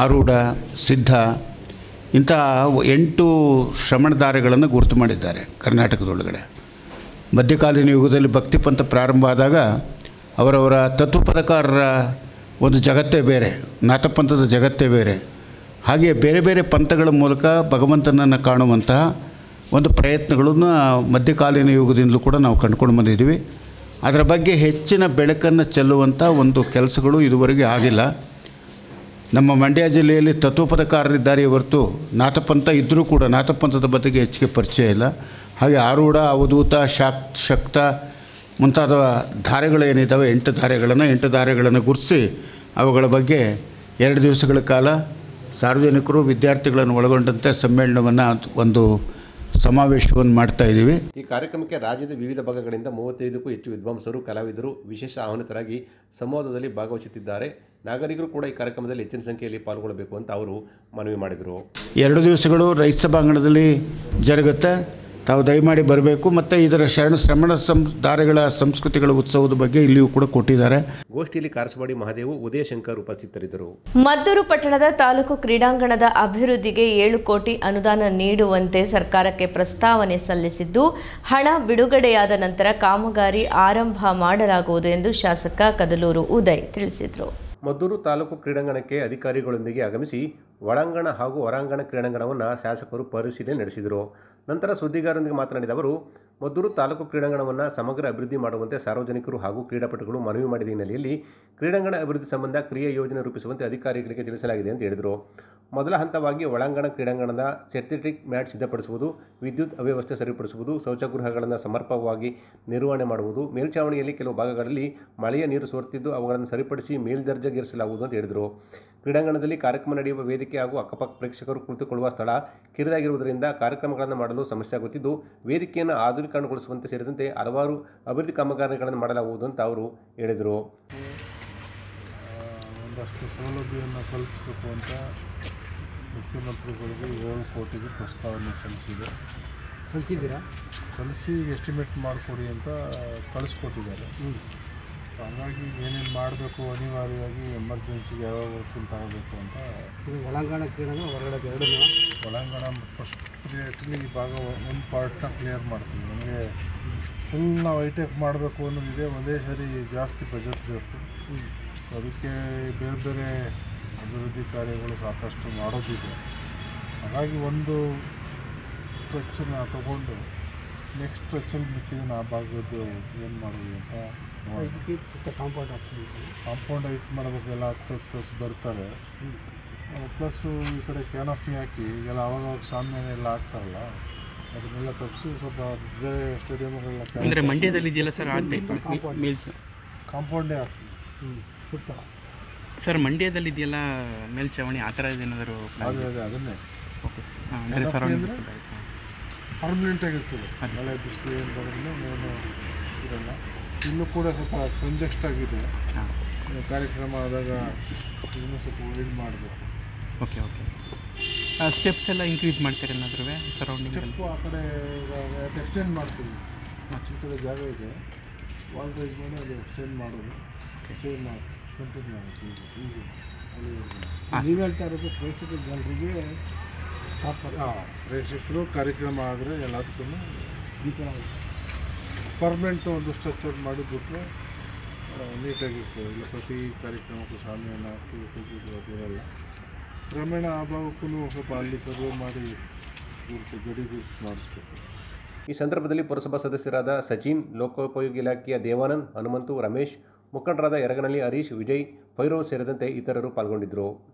ಆರೂಢ, ಸಿದ್ಧ ಇಂಥ 8 ಶ್ರಮಣಧಾರೆಗಳನ್ನು ಗುರುತು ಮಾಡಿದ್ದಾರೆ ಕರ್ನಾಟಕದೊಳಗಡೆ. ಮಧ್ಯಕಾಲೀನ ಯುಗದಲ್ಲಿ ಭಕ್ತಿಪಂಥ ಪ್ರಾರಂಭ ಆದಾಗ ಅವರವರ ತತ್ವಪದಕಾರರ ಒಂದು ಜಗತ್ತೇ ಬೇರೆ, ನಾಥಪಂಥದ ಜಗತ್ತೇ ಬೇರೆ. ಹಾಗೆ ಬೇರೆ ಬೇರೆ ಪಂಥಗಳ ಮೂಲಕ ಭಗವಂತನನ್ನು ಕಾಣುವಂತಹ ಒಂದು ಪ್ರಯತ್ನಗಳನ್ನು ಮಧ್ಯಕಾಲೀನ ಯುಗದಿಂದಲೂ ಕೂಡ ನಾವು ಕಂಡುಕೊಂಡು ಬಂದಿದ್ದೀವಿ. ಅದರ ಬಗ್ಗೆ ಹೆಚ್ಚಿನ ಬೆಳಕನ್ನು ಚೆಲ್ಲುವಂಥ ಒಂದು ಕೆಲಸಗಳು ಇದುವರೆಗೆ ಆಗಿಲ್ಲ. ನಮ್ಮ ಮಂಡ್ಯ ಜಿಲ್ಲೆಯಲ್ಲಿ ತತ್ವಪದಕಾರರಿದ್ದಾರೆ ಹೊರತು ನಾಥಪಂಥ ಇದ್ದರೂ ಕೂಡ ನಾಥಪಂಥದ ಬಗೆಗೆ ಹೆಚ್ಚಿಗೆ ಪರಿಚಯ ಇಲ್ಲ. ಹಾಗೆ ಆರೂಢ, ಅವಧೂತ, ಶಕ್ತ ಮುಂತಾದ ಧಾರೆಗಳೇನಿದ್ದಾವೆ 8 ಧಾರೆಗಳನ್ನು ಗುರುತಿಸಿ ಅವುಗಳ ಬಗ್ಗೆ 2 ದಿವಸಗಳ ಕಾಲ ಸಾರ್ವಜನಿಕರು, ವಿದ್ಯಾರ್ಥಿಗಳನ್ನು ಒಳಗೊಂಡಂತೆ ಸಮ್ಮೇಳನವನ್ನು, ಒಂದು ಸಮಾವೇಶವನ್ನು ಮಾಡ್ತಾಯಿದ್ದೀವಿ. ಈ ಕಾರ್ಯಕ್ರಮಕ್ಕೆ ರಾಜ್ಯದ ವಿವಿಧ ಭಾಗಗಳಿಂದ 35ಕ್ಕೂ ಹೆಚ್ಚು ವಿದ್ವಾಂಸರು, ಕಲಾವಿದರು ವಿಶೇಷ ಆಹ್ವಾನಿತರಾಗಿ ಸಂವಾದದಲ್ಲಿ ಭಾಗವಹಿಸುತ್ತಿದ್ದಾರೆ. ನಾಗರಿಕರು ಕೂಡ ಈ ಕಾರ್ಯಕ್ರಮದಲ್ಲಿ ಹೆಚ್ಚಿನ ಸಂಖ್ಯೆಯಲ್ಲಿ ಪಾಲ್ಗೊಳ್ಳಬೇಕು ಅಂತ ಅವರು ಮನವಿ ಮಾಡಿದರು. 2 ದಿವಸಗಳು ರೈತ ಸಭಾಂಗಣದಲ್ಲಿ ಜರುಗುತ್ತೆ. ತಾವು ದಯಮಾಡಿ ಬರಬೇಕು. ಮತ್ತು ಇದರ ಶ್ರಮಣ ಧಾರೆಗಳ ಸಂಸ್ಕೃತಿಗಳ ಉತ್ಸವದ ಬಗ್ಗೆ ಇಲ್ಲಿಯೂ ಕೂಡ ಕೊಟ್ಟಿದ್ದಾರೆ. ಗೋಷ್ಠಿಯಲ್ಲಿ ಕಾರಸವಾಡಿ ಮಹಾದೇವು, ಉದಯಶಂಕರ್ ಉಪಸ್ಥಿತರಿದ್ದರು. ಮದ್ದೂರು ಪಟ್ಟಣದ ತಾಲೂಕು ಕ್ರೀಡಾಂಗಣದ ಅಭಿವೃದ್ಧಿಗೆ 7 ಕೋಟಿ ಅನುದಾನ ನೀಡುವಂತೆ ಸರ್ಕಾರಕ್ಕೆ ಪ್ರಸ್ತಾವನೆ ಸಲ್ಲಿಸಿದ್ದು, ಹಣ ಬಿಡುಗಡೆಯಾದ ನಂತರ ಕಾಮಗಾರಿ ಆರಂಭ ಮಾಡಲಾಗುವುದು ಎಂದು ಶಾಸಕ ಕದಲೂರು ಉದಯ್ ತಿಳಿಸಿದರು. ಮದ್ದೂರು ತಾಲೂಕು ಕ್ರೀಡಾಂಗಣಕ್ಕೆ ಅಧಿಕಾರಿಗಳೊಂದಿಗೆ ಆಗಮಿಸಿ ಒಳಾಂಗಣ ಹಾಗೂ ಹೊರಾಂಗಣ ಕ್ರೀಡಾಂಗಣವನ್ನು ಶಾಸಕರು ಪರಿಶೀಲನೆ ನಡೆಸಿದರು. ನಂತರ ಸುದ್ದಿಗಾರರೊಂದಿಗೆ ಮಾತನಾಡಿದ ಅವರು, ಮದ್ದೂರು ತಾಲೂಕು ಕ್ರೀಡಾಂಗಣವನ್ನು ಸಮಗ್ರ ಅಭಿವೃದ್ಧಿ ಮಾಡುವಂತೆ ಸಾರ್ವಜನಿಕರು ಹಾಗೂ ಕ್ರೀಡಾಪಟುಗಳು ಮನವಿ ಮಾಡಿದ ಹಿನ್ನೆಲೆಯಲ್ಲಿ ಕ್ರೀಡಾಂಗಣ ಅಭಿವೃದ್ಧಿ ಸಂಬಂಧ ಕ್ರಿಯಾ ಯೋಜನೆ ರೂಪಿಸುವಂತೆ ಅಧಿಕಾರಿಗಳಿಗೆ ತಿಳಿಸಲಾಗಿದೆ ಅಂತ ಹೇಳಿದರು. ಮೊದಲ ಹಂತವಾಗಿ ಒಳಾಂಗಣ ಕ್ರೀಡಾಂಗಣದ ಸಿಂಥೆಟಿಕ್ ಮ್ಯಾಟ್ ಸಿದ್ಧಪಡಿಸುವುದು, ವಿದ್ಯುತ್ ಅವ್ಯವಸ್ಥೆ ಸರಿಪಡಿಸುವುದು, ಶೌಚಗೃಹಗಳನ್ನು ಸಮರ್ಪಕವಾಗಿ ನಿರ್ವಹಣೆ ಮಾಡುವುದು, ಮೇಲ್ಛಾವಣಿಯಲ್ಲಿ ಕೆಲವು ಭಾಗಗಳಲ್ಲಿ ಮಳೆಯ ನೀರು ಸೋರುತ್ತಿದ್ದು ಅವುಗಳನ್ನು ಸರಿಪಡಿಸಿ ಮೇಲ್ದರ್ಜೆಗೇರಿಸಲಾಗುವುದು ಅಂತ ಹೇಳಿದರು. ಕ್ರೀಡಾಂಗಣದಲ್ಲಿ ಕಾರ್ಯಕ್ರಮ ನಡೆಯುವ ವೇದಿಕೆ ಹಾಗೂ ಅಕ್ಕಪಕ್ಕ ಪ್ರೇಕ್ಷಕರು ಕುಳಿತುಕೊಳ್ಳುವ ಸ್ಥಳ ಕಿರಿದಾಗಿರುವುದರಿಂದ ಕಾರ್ಯಕ್ರಮಗಳನ್ನು ಮಾಡಲು ಸಮಸ್ಯೆ ಆಗುತ್ತಿದ್ದು, ವೇದಿಕೆಯನ್ನು ಆಧುನೀಕರಣಗೊಳಿಸುವಂತೆ ಸೇರಿದಂತೆ ಹಲವಾರು ಅಭಿವೃದ್ಧಿ ಕಾಮಗಾರಿಗಳನ್ನು ಮಾಡಲಾಗುವುದು ಅಂತ ಅವರು ಹೇಳಿದರು. ಒಂದಷ್ಟು ಸೌಲಭ್ಯವನ್ನು ಕಲ್ಪಿಸಬೇಕು ಅಂತ ಮುಖ್ಯಮಂತ್ರಿಗಳಿಗೆ 7 ಕೋಟಿಗೆ ಪ್ರಸ್ತಾವನೆ ಸಲ್ಲಿಸಿ ಎಸ್ಟಿಮೇಟ್ ಮಾಡಿಕೊಡಿ ಅಂತ ಕಳಿಸ್ಕೊಟ್ಟಿದ್ದಾರೆ. ಹಾಗಾಗಿ ಏನೇನು ಮಾಡಬೇಕು, ಅನಿವಾರ್ಯವಾಗಿ ಎಮರ್ಜೆನ್ಸಿಗೆ ಯಾವ ವರ್ಕಿಂಗ್ ತಗೋಬೇಕು ಅಂತ. ಇದು ಒಳಾಂಗಣ ಕ್ರೀಡಾಂಗಣ, ಹೊರಗಡೆ 2 ಒಳಾಂಗಣ ಫಸ್ಟ್ ಪ್ರಿಯಾರಿಟಿಲಿ ಈ ಭಾಗ ಒಂದು ಪಾರ್ಟ್ನ ಕ್ಲಿಯರ್ ಮಾಡ್ತೀವಿ. ನಮಗೆ ಫುಲ್ ನಾವು ಹೈಟೆಕ್ ಮಾಡಬೇಕು ಅನ್ನೋದಿದೆ. ಒಂದೇ ಸರಿ ಜಾಸ್ತಿ ಬಜೆಟ್ ಬೇಕು. ಅದಕ್ಕೆ ಬೇರೆ ಬೇರೆ ಅಭಿವೃದ್ಧಿ ಕಾರ್ಯಗಳು ಸಾಕಷ್ಟು ಮಾಡೋದಿದೆ. ಹಾಗಾಗಿ ಒಂದು ಸ್ಟ್ರೆಚ್ಚನ್ನು ತಗೊಂಡು ನೆಕ್ಸ್ಟ್ ಸ್ಟ್ರೆಚ್ಚಲ್ಲಿ ಮಿಕ್ಕಿದ ಆ ಭಾಗದ್ದು ಏನು ಮಾಡೋದು ಅಂತ ಕಾಂಪೌಂಡ್ ಹೈಟ್ ಮಾಡಬೇಕು. ಎಲ್ಲ 10 ಬರ್ತಾರೆ. ಪ್ಲಸ್ಸು ಈ ಕಡೆ ಕ್ಯಾನಫಿ ಹಾಕಿ ಈಗೆಲ್ಲ ಅವಾಗವಾಗ ಸಾಮಾನ್ಯ ಎಲ್ಲ ಹಾಕ್ತಾರಲ್ಲ, ಅದನ್ನೆಲ್ಲ ತಪ್ಪಿಸಿ ಸ್ವಲ್ಪ ಬೇರೆ ಸ್ಟೇಡಿಯಮ್ಗಳನ್ನ ಅಂದರೆ ಮಂಡ್ಯದಲ್ಲಿ ಇದೆಯಲ್ಲ ಸರ್, ಕಾಂಪೌಂಡೇ ಹಾಕ್ತೀವಿ ಸುತ್ತ. ಸರ್ ಮಂಡ್ಯದಲ್ಲಿ ಇದೆಯಲ್ಲ ಮೇಲ್ಛಾವಣಿ ಆ ಥರ ಏನಾದರೂ? ಅದೇ ಅದನ್ನೇ ಓಕೆ. ಪರ್ಮನೆಂಟಾಗಿರ್ತದೆ. ಮಳೆ ಬಿಸಿಲು ಏನು ಬರೋದ್ರಿಂದ ಏನು ಇರಲ್ಲ. ಇಲ್ಲೂ ಕೂಡ ಸ್ವಲ್ಪ ಕಂಜೆಸ್ಟ್ ಆಗಿದೆ. ಕಾರ್ಯಕ್ರಮ ಆದಾಗ ಇನ್ನೂ ಸ್ವಲ್ಪ ವೈಡ್ ಮಾಡಬೇಕು. Okay okay. ಸ್ಟೆಪ್ಸ್ ಎಲ್ಲ ಇನ್ಕ್ರೀಸ್ ಮಾಡ್ತಾರೆ ಏನಾದರೂ ಸರೌಂಡಿಂಗ್? ಸ್ಟೆಪ್ಪು ಆ ಕಡೆ ಎಕ್ಸ್ಟೆಂಡ್ ಮಾಡ್ತೀವಿ. ಈ ಕಡೆ ಜಾಗ ಇದೆ, ವಾಲ್ ರೈಸ್ ಮಾಡಿ ಅದು ಎಕ್ಸ್ಟೆಂಡ್ ಮಾಡೋದು. ಸೇಮ್ ಕಂಟಿನ್ಯೂ ಆಗುತ್ತೆ. ಈಗ ಅಲ್ಲಿ ನೀವು ಹೇಳ್ತಾ ಇರೋದು ಪ್ರೇಕ್ಷಕ ಜನರಿಗೆ ಪ್ರೇಕ್ಷಕರು ಕಾರ್ಯಕ್ರಮ ಆದರೆ ಎಲ್ಲದಕ್ಕೂ ಪರ್ಮನೆಂಟ್ ಒಂದು ಸ್ಟ್ರಕ್ಚರ್ ಮಾಡಿಬಿಟ್ರೆ ನೀಟಾಗಿರ್ತದೆ. ಇಲ್ಲ ಪ್ರತಿ ಕಾರ್ಯಕ್ರಮಕ್ಕೂ ಶಾಮಿಯಾನ ಹಾಕಿ ಇರಲ್ಲ. ಕ್ರಮೇಣ ಆ ಭಾಗಕ್ಕೂ ಸ್ವಲ್ಪ ಅಲ್ಲಿ ಸರ್ವೆ ಮಾಡಿ ಪೂರ್ತಿ ಗಡಿ ಗುರುತು ಮಾಡಿಸ್ಬೇಕು. ಈ ಸಂದರ್ಭದಲ್ಲಿ ಪುರಸಭಾ ಸದಸ್ಯರಾದ ಸಚಿನ್, ಲೋಕೋಪಯೋಗಿ ಇಲಾಖೆಯ ದೇವಾನಂದ್, ಹನುಮಂತು, ರಮೇಶ್, ಮುಖಂಡರಾದ ಯರಗನಹಳ್ಳಿ ಹರೀಶ್, ವಿಜಯ್, ಭೈರವ್ ಸೇರಿದಂತೆ ಇತರರು ಪಾಲ್ಗೊಂಡಿದ್ದರು.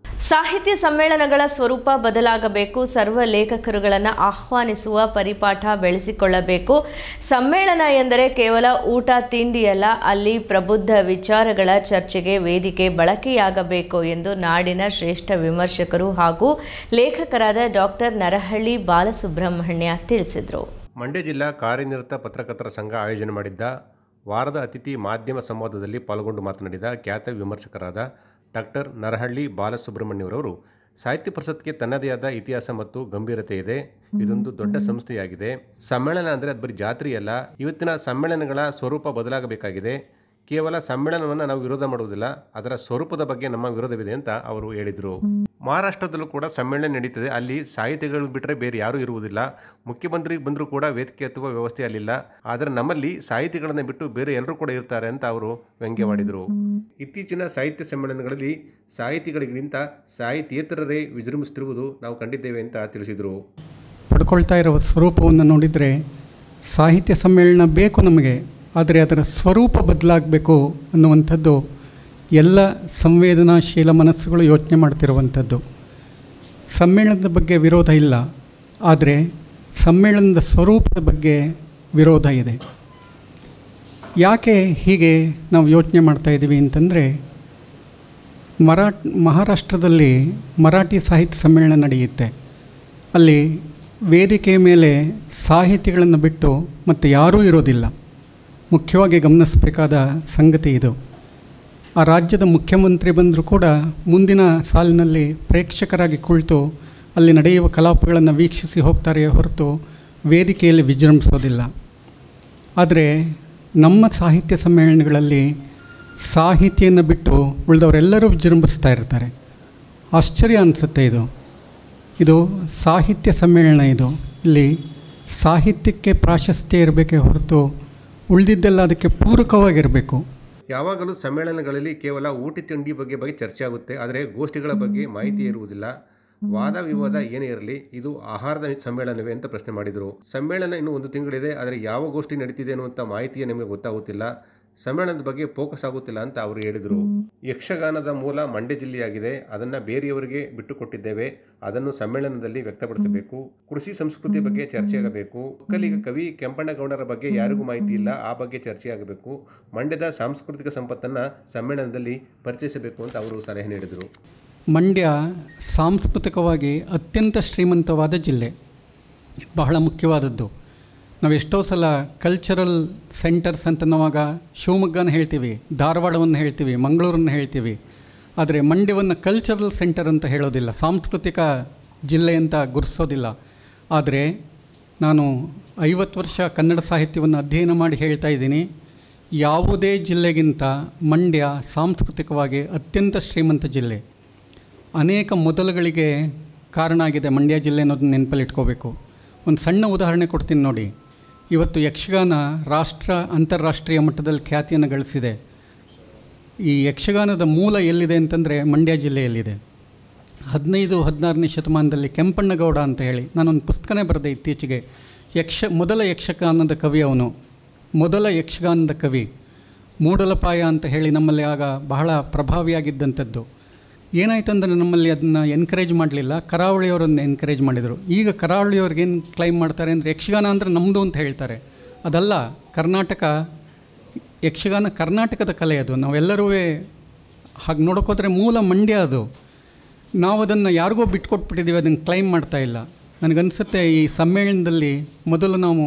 ಸಾಹಿತ್ಯ ಸಮ್ಮೇಳನಗಳ ಸ್ವರೂಪ ಬದಲಾಗಬೇಕು. ಸರ್ವ ಲೇಖಕರುಗಳನ್ನು ಆಹ್ವಾನಿಸುವ ಪರಿಪಾಠ ಬೆಳೆಸಿಕೊಳ್ಳಬೇಕು. ಸಮ್ಮೇಳನ ಎಂದರೆ ಕೇವಲ ಊಟ ತಿಂಡಿಯಲ್ಲ, ಅಲ್ಲಿ ಪ್ರಬುದ್ಧ ವಿಚಾರಗಳ ಚರ್ಚೆಗೆ ವೇದಿಕೆ ಬಳಕೆಯಾಗಬೇಕು ಎಂದು ನಾಡಿನ ಶ್ರೇಷ್ಠ ವಿಮರ್ಶಕರು ಹಾಗೂ ಲೇಖಕರಾದ ಡಾಕ್ಟರ್ ನರಹಳ್ಳಿ ಬಾಲಸುಬ್ರಹ್ಮಣ್ಯ ತಿಳಿಸಿದರು. ಮಂಡ್ಯ ಜಿಲ್ಲಾ ಕಾರ್ಯನಿರತ ಪತ್ರಕರ್ತರ ಸಂಘ ಆಯೋಜನೆ ಮಾಡಿದ್ದ ವಾರದ ಅತಿಥಿ ಮಾಧ್ಯಮ ಸಂವಾದದಲ್ಲಿ ಪಾಲ್ಗೊಂಡು ಮಾತನಾಡಿದ ಖ್ಯಾತ ವಿಮರ್ಶಕರಾದ ಡಾಕ್ಟರ್ ನರಹಳ್ಳಿ ಬಾಲಸುಬ್ರಹ್ಮಣ್ಯವರವರು, ಸಾಹಿತ್ಯ ಪರಿಷತ್ಗೆ ತನ್ನದೇ ಆದ ಇತಿಹಾಸ ಮತ್ತು ಗಂಭೀರತೆ ಇದೆ. ಇದೊಂದು ದೊಡ್ಡ ಸಂಸ್ಥೆಯಾಗಿದೆ. ಸಮ್ಮೇಳನ ಅಂದರೆ ಅದು ಬರೀ ಜಾತ್ರೆಯಲ್ಲ. ಇವತ್ತಿನ ಸಮ್ಮೇಳನಗಳ ಸ್ವರೂಪ ಬದಲಾಗಬೇಕಾಗಿದೆ. ಕೇವಲ ಸಮ್ಮೇಳನವನ್ನು ನಾವು ವಿರೋಧ ಮಾಡುವುದಿಲ್ಲ, ಅದರ ಸ್ವರೂಪದ ಬಗ್ಗೆ ನಮ್ಮ ವಿರೋಧವಿದೆ ಅಂತ ಅವರು ಹೇಳಿದರು. ಮಹಾರಾಷ್ಟ್ರದಲ್ಲೂ ಕೂಡ ಸಮ್ಮೇಳನ ನಡೀತದೆ. ಅಲ್ಲಿ ಸಾಹಿತಿಗಳು ಬಿಟ್ಟರೆ ಬೇರೆ ಯಾರೂ ಇರುವುದಿಲ್ಲ. ಮುಖ್ಯಮಂತ್ರಿ ಬಂದರೂ ಕೂಡ ವೇದಿಕೆ ಅಥವಾ ವ್ಯವಸ್ಥೆ ಅಲ್ಲಿಲ್ಲ. ಆದರೆ ನಮ್ಮಲ್ಲಿ ಸಾಹಿತಿಗಳನ್ನು ಬಿಟ್ಟು ಬೇರೆ ಎಲ್ಲರೂ ಕೂಡ ಇರ್ತಾರೆ ಅಂತ ಅವರು ವ್ಯಂಗ್ಯವಾಡಿದರು. ಇತ್ತೀಚಿನ ಸಾಹಿತ್ಯ ಸಮ್ಮೇಳನಗಳಲ್ಲಿ ಸಾಹಿತಿಗಳಿಗಿಂತ ಸಾಹಿತ್ಯೇತರರೇ ವಿಜೃಂಭಿಸುತ್ತಿರುವುದು ನಾವು ಕಂಡಿದ್ದೇವೆ ಅಂತ ತಿಳಿಸಿದರು. ಪಡ್ಕೊಳ್ತಾ ಇರುವ ಸ್ವರೂಪವನ್ನು ನೋಡಿದರೆ ಸಾಹಿತ್ಯ ಸಮ್ಮೇಳನ ಬೇಕು ನಮಗೆ, ಆದರೆ ಅದರ ಸ್ವರೂಪ ಬದಲಾಗಬೇಕು ಅನ್ನುವಂಥದ್ದು ಎಲ್ಲ ಸಂವೇದನಾಶೀಲ ಮನಸ್ಸುಗಳು ಯೋಚನೆ ಮಾಡ್ತಿರುವಂಥದ್ದು. ಸಮ್ಮೇಳನದ ಬಗ್ಗೆ ವಿರೋಧ ಇಲ್ಲ, ಆದರೆ ಸಮ್ಮೇಳನದ ಸ್ವರೂಪದ ಬಗ್ಗೆ ವಿರೋಧ ಇದೆ. ಯಾಕೆ ಹೀಗೆ ನಾವು ಯೋಚನೆ ಮಾಡ್ತಾಯಿದ್ದೀವಿ ಅಂತಂದರೆ, ಮಹಾರಾಷ್ಟ್ರದಲ್ಲಿ ಮರಾಠಿ ಸಾಹಿತ್ಯ ಸಮ್ಮೇಳನ ನಡೆಯುತ್ತೆ. ಅಲ್ಲಿ ವೇದಿಕೆಯ ಮೇಲೆ ಸಾಹಿತಿಗಳನ್ನು ಬಿಟ್ಟು ಮತ್ತು ಯಾರೂ ಇರೋದಿಲ್ಲ. ಮುಖ್ಯವಾಗಿ ಗಮನಿಸಬೇಕಾದ ಸಂಗತಿ ಇದು. ಆ ರಾಜ್ಯದ ಮುಖ್ಯಮಂತ್ರಿ ಬಂದರೂ ಕೂಡ ಮುಂದಿನ ಸಾಲಿನಲ್ಲಿ ಪ್ರೇಕ್ಷಕರಾಗಿ ಕುಳಿತು ಅಲ್ಲಿ ನಡೆಯುವ ಕಲಾಪಗಳನ್ನು ವೀಕ್ಷಿಸಿ ಹೋಗ್ತಾರೆ ಹೊರತು ವೇದಿಕೆಯಲ್ಲಿ ವಿಜೃಂಭಿಸೋದಿಲ್ಲ. ಆದರೆ ನಮ್ಮ ಸಾಹಿತ್ಯ ಸಮ್ಮೇಳನಗಳಲ್ಲಿ ಸಾಹಿತಿಯನ್ನು ಬಿಟ್ಟು ಉಳಿದವರೆಲ್ಲರೂ ವಿಜೃಂಭಿಸ್ತಾ ಇರ್ತಾರೆ. ಆಶ್ಚರ್ಯ ಅನಿಸುತ್ತೆ. ಇದು ಸಾಹಿತ್ಯ ಸಮ್ಮೇಳನ. ಇಲ್ಲಿ ಸಾಹಿತ್ಯಕ್ಕೆ ಪ್ರಾಶಸ್ತ್ಯ ಇರಬೇಕೇ ಹೊರತು ಉಳಿದಿದ್ದೆಲ್ಲ ಅದಕ್ಕೆ ಪೂರಕವಾಗಿರಬೇಕು. ಯಾವಾಗಲೂ ಸಮ್ಮೇಳನಗಳಲ್ಲಿ ಕೇವಲ ಊಟ ತಿಂಡಿ ಬಗ್ಗೆ ಚರ್ಚೆ ಆಗುತ್ತೆ, ಆದರೆ ಗೋಷ್ಠಿಗಳ ಬಗ್ಗೆ ಮಾಹಿತಿ ಇರುವುದಿಲ್ಲ. ವಾದ ವಿವಾದ ಏನೇ ಇರಲಿ, ಇದು ಆಹಾರದ ಸಮ್ಮೇಳನವೇ ಅಂತ ಪ್ರಶ್ನೆ ಮಾಡಿದರು. ಸಮ್ಮೇಳನ ಇನ್ನೂ 1 ತಿಂಗಳಿದೆ, ಆದರೆ ಯಾವ ಗೋಷ್ಠಿ ನಡೀತಿದೆ ಅನ್ನುವಂಥ ಮಾಹಿತಿಯೇ ನಮಗೆ ಗೊತ್ತಾಗುತ್ತಿಲ್ಲ. ಸಮ್ಮೇಳನದ ಬಗ್ಗೆ ಫೋಕಸ್ ಆಗುತ್ತಿಲ್ಲ ಅಂತ ಅವರು ಹೇಳಿದರು. ಯಕ್ಷಗಾನದ ಮೂಲ ಮಂಡ್ಯ ಜಿಲ್ಲೆಯಾಗಿದೆ. ಅದನ್ನು ಬೇರೆಯವರಿಗೆ ಬಿಟ್ಟುಕೊಟ್ಟಿದ್ದೇವೆ. ಅದನ್ನು ಸಮ್ಮೇಳನದಲ್ಲಿ ವ್ಯಕ್ತಪಡಿಸಬೇಕು. ಕೃಷಿ ಸಂಸ್ಕೃತಿ ಬಗ್ಗೆ ಚರ್ಚೆಯಾಗಬೇಕು. ಒಕ್ಕಲಿಗ ಕವಿ ಕೆಂಪಣ್ಣಗೌಡರ ಬಗ್ಗೆ ಯಾರಿಗೂ ಮಾಹಿತಿ ಇಲ್ಲ, ಆ ಬಗ್ಗೆ ಚರ್ಚೆಯಾಗಬೇಕು. ಮಂಡ್ಯದ ಸಾಂಸ್ಕೃತಿಕ ಸಂಪತ್ತನ್ನು ಸಮ್ಮೇಳನದಲ್ಲಿ ಪರಿಚಯಿಸಬೇಕು ಅಂತ ಅವರು ಸಲಹೆ ನೀಡಿದರು. ಮಂಡ್ಯ ಸಾಂಸ್ಕೃತಿಕವಾಗಿ ಅತ್ಯಂತ ಶ್ರೀಮಂತವಾದ ಜಿಲ್ಲೆ. ಬಹಳ ಮುಖ್ಯವಾದದ್ದು. ನಾವು ಎಷ್ಟೋ ಸಲ ಕಲ್ಚರಲ್ ಸೆಂಟರ್ಸ್ ಅಂತ ನಾವಾಗ ಶಿವಮೊಗ್ಗನ ಹೇಳ್ತೀವಿ, ಧಾರವಾಡವನ್ನು ಹೇಳ್ತೀವಿ, ಮಂಗಳೂರನ್ನು ಹೇಳ್ತೀವಿ. ಆದರೆ ಮಂಡ್ಯವನ್ನು ಕಲ್ಚರಲ್ ಸೆಂಟರ್ ಅಂತ ಹೇಳೋದಿಲ್ಲ, ಸಾಂಸ್ಕೃತಿಕ ಜಿಲ್ಲೆ ಅಂತ ಗುರುತಿಸೋದಿಲ್ಲ. ಆದರೆ ನಾನು 50 ವರ್ಷ ಕನ್ನಡ ಸಾಹಿತ್ಯವನ್ನು ಅಧ್ಯಯನ ಮಾಡಿ ಹೇಳ್ತಾ ಇದ್ದೀನಿ, ಯಾವುದೇ ಜಿಲ್ಲೆಗಿಂತ ಮಂಡ್ಯ ಸಾಂಸ್ಕೃತಿಕವಾಗಿ ಅತ್ಯಂತ ಶ್ರೀಮಂತ ಜಿಲ್ಲೆ. ಅನೇಕ ಮೊದಲುಗಳಿಗೆ ಕಾರಣ ಆಗಿದೆ ಮಂಡ್ಯ ಜಿಲ್ಲೆ ಅನ್ನೋದನ್ನ ನೆನಪಲ್ಲಿಟ್ಕೋಬೇಕು. ಒಂದು ಸಣ್ಣ ಉದಾಹರಣೆ ಕೊಡ್ತೀನಿ ನೋಡಿ. ಇವತ್ತು ಯಕ್ಷಗಾನ ಅಂತಾರಾಷ್ಟ್ರೀಯ ಮಟ್ಟದಲ್ಲಿ ಖ್ಯಾತಿಯನ್ನು ಗಳಿಸಿದೆ. ಈ ಯಕ್ಷಗಾನದ ಮೂಲ ಎಲ್ಲಿದೆ ಅಂತಂದರೆ ಮಂಡ್ಯ ಜಿಲ್ಲೆಯಲ್ಲಿದೆ. 15-16ನೇ ಶತಮಾನದಲ್ಲಿ ಕೆಂಪಣ್ಣಗೌಡ ಅಂತ ಹೇಳಿ ನಾನೊಂದು ಪುಸ್ತಕನೇ ಬರೆದೆ ಇತ್ತೀಚೆಗೆ. ಮೊದಲ ಯಕ್ಷಗಾನದ ಕವಿ ಅವನು. ಮೊದಲ ಯಕ್ಷಗಾನದ ಕವಿ ಮೂಡಲಪಾಯ ಅಂತ ಹೇಳಿ ನಮ್ಮಲ್ಲಿ ಆಗ ಬಹಳ ಪ್ರಭಾವಿಯಾಗಿದ್ದಂಥದ್ದು. ಏನಾಯ್ತಂದರೆ ನಮ್ಮಲ್ಲಿ ಅದನ್ನು ಎನ್ಕರೇಜ್ ಮಾಡಲಿಲ್ಲ, ಕರಾವಳಿಯವರನ್ನು ಎನ್ಕರೇಜ್ ಮಾಡಿದರು. ಈಗ ಕರಾವಳಿಯವ್ರಿಗೇನು ಕ್ಲೈಮ್ ಮಾಡ್ತಾರೆ ಅಂದರೆ ಯಕ್ಷಗಾನ ಅಂದರೆ ನಮ್ಮದು ಅಂತ ಹೇಳ್ತಾರೆ. ಅದಲ್ಲ, ಯಕ್ಷಗಾನ ಕರ್ನಾಟಕದ ಕಲೆ. ಅದು ನಾವೆಲ್ಲರೂ ಹಾಗೆ ನೋಡೋಕೋದ್ರೆ ಮೂಲ ಮಂಡ್ಯ ಅದು. ನಾವು ಅದನ್ನು ಯಾರಿಗೋ ಬಿಟ್ಕೊಟ್ಬಿಟ್ಟಿದ್ದೀವಿ, ಅದನ್ನು ಕ್ಲೈಮ್ ಮಾಡ್ತಾ ಇಲ್ಲ. ನನಗನ್ಸುತ್ತೆ ಈ ಸಮ್ಮೇಳನದಲ್ಲಿ ಮೊದಲು ನಾವು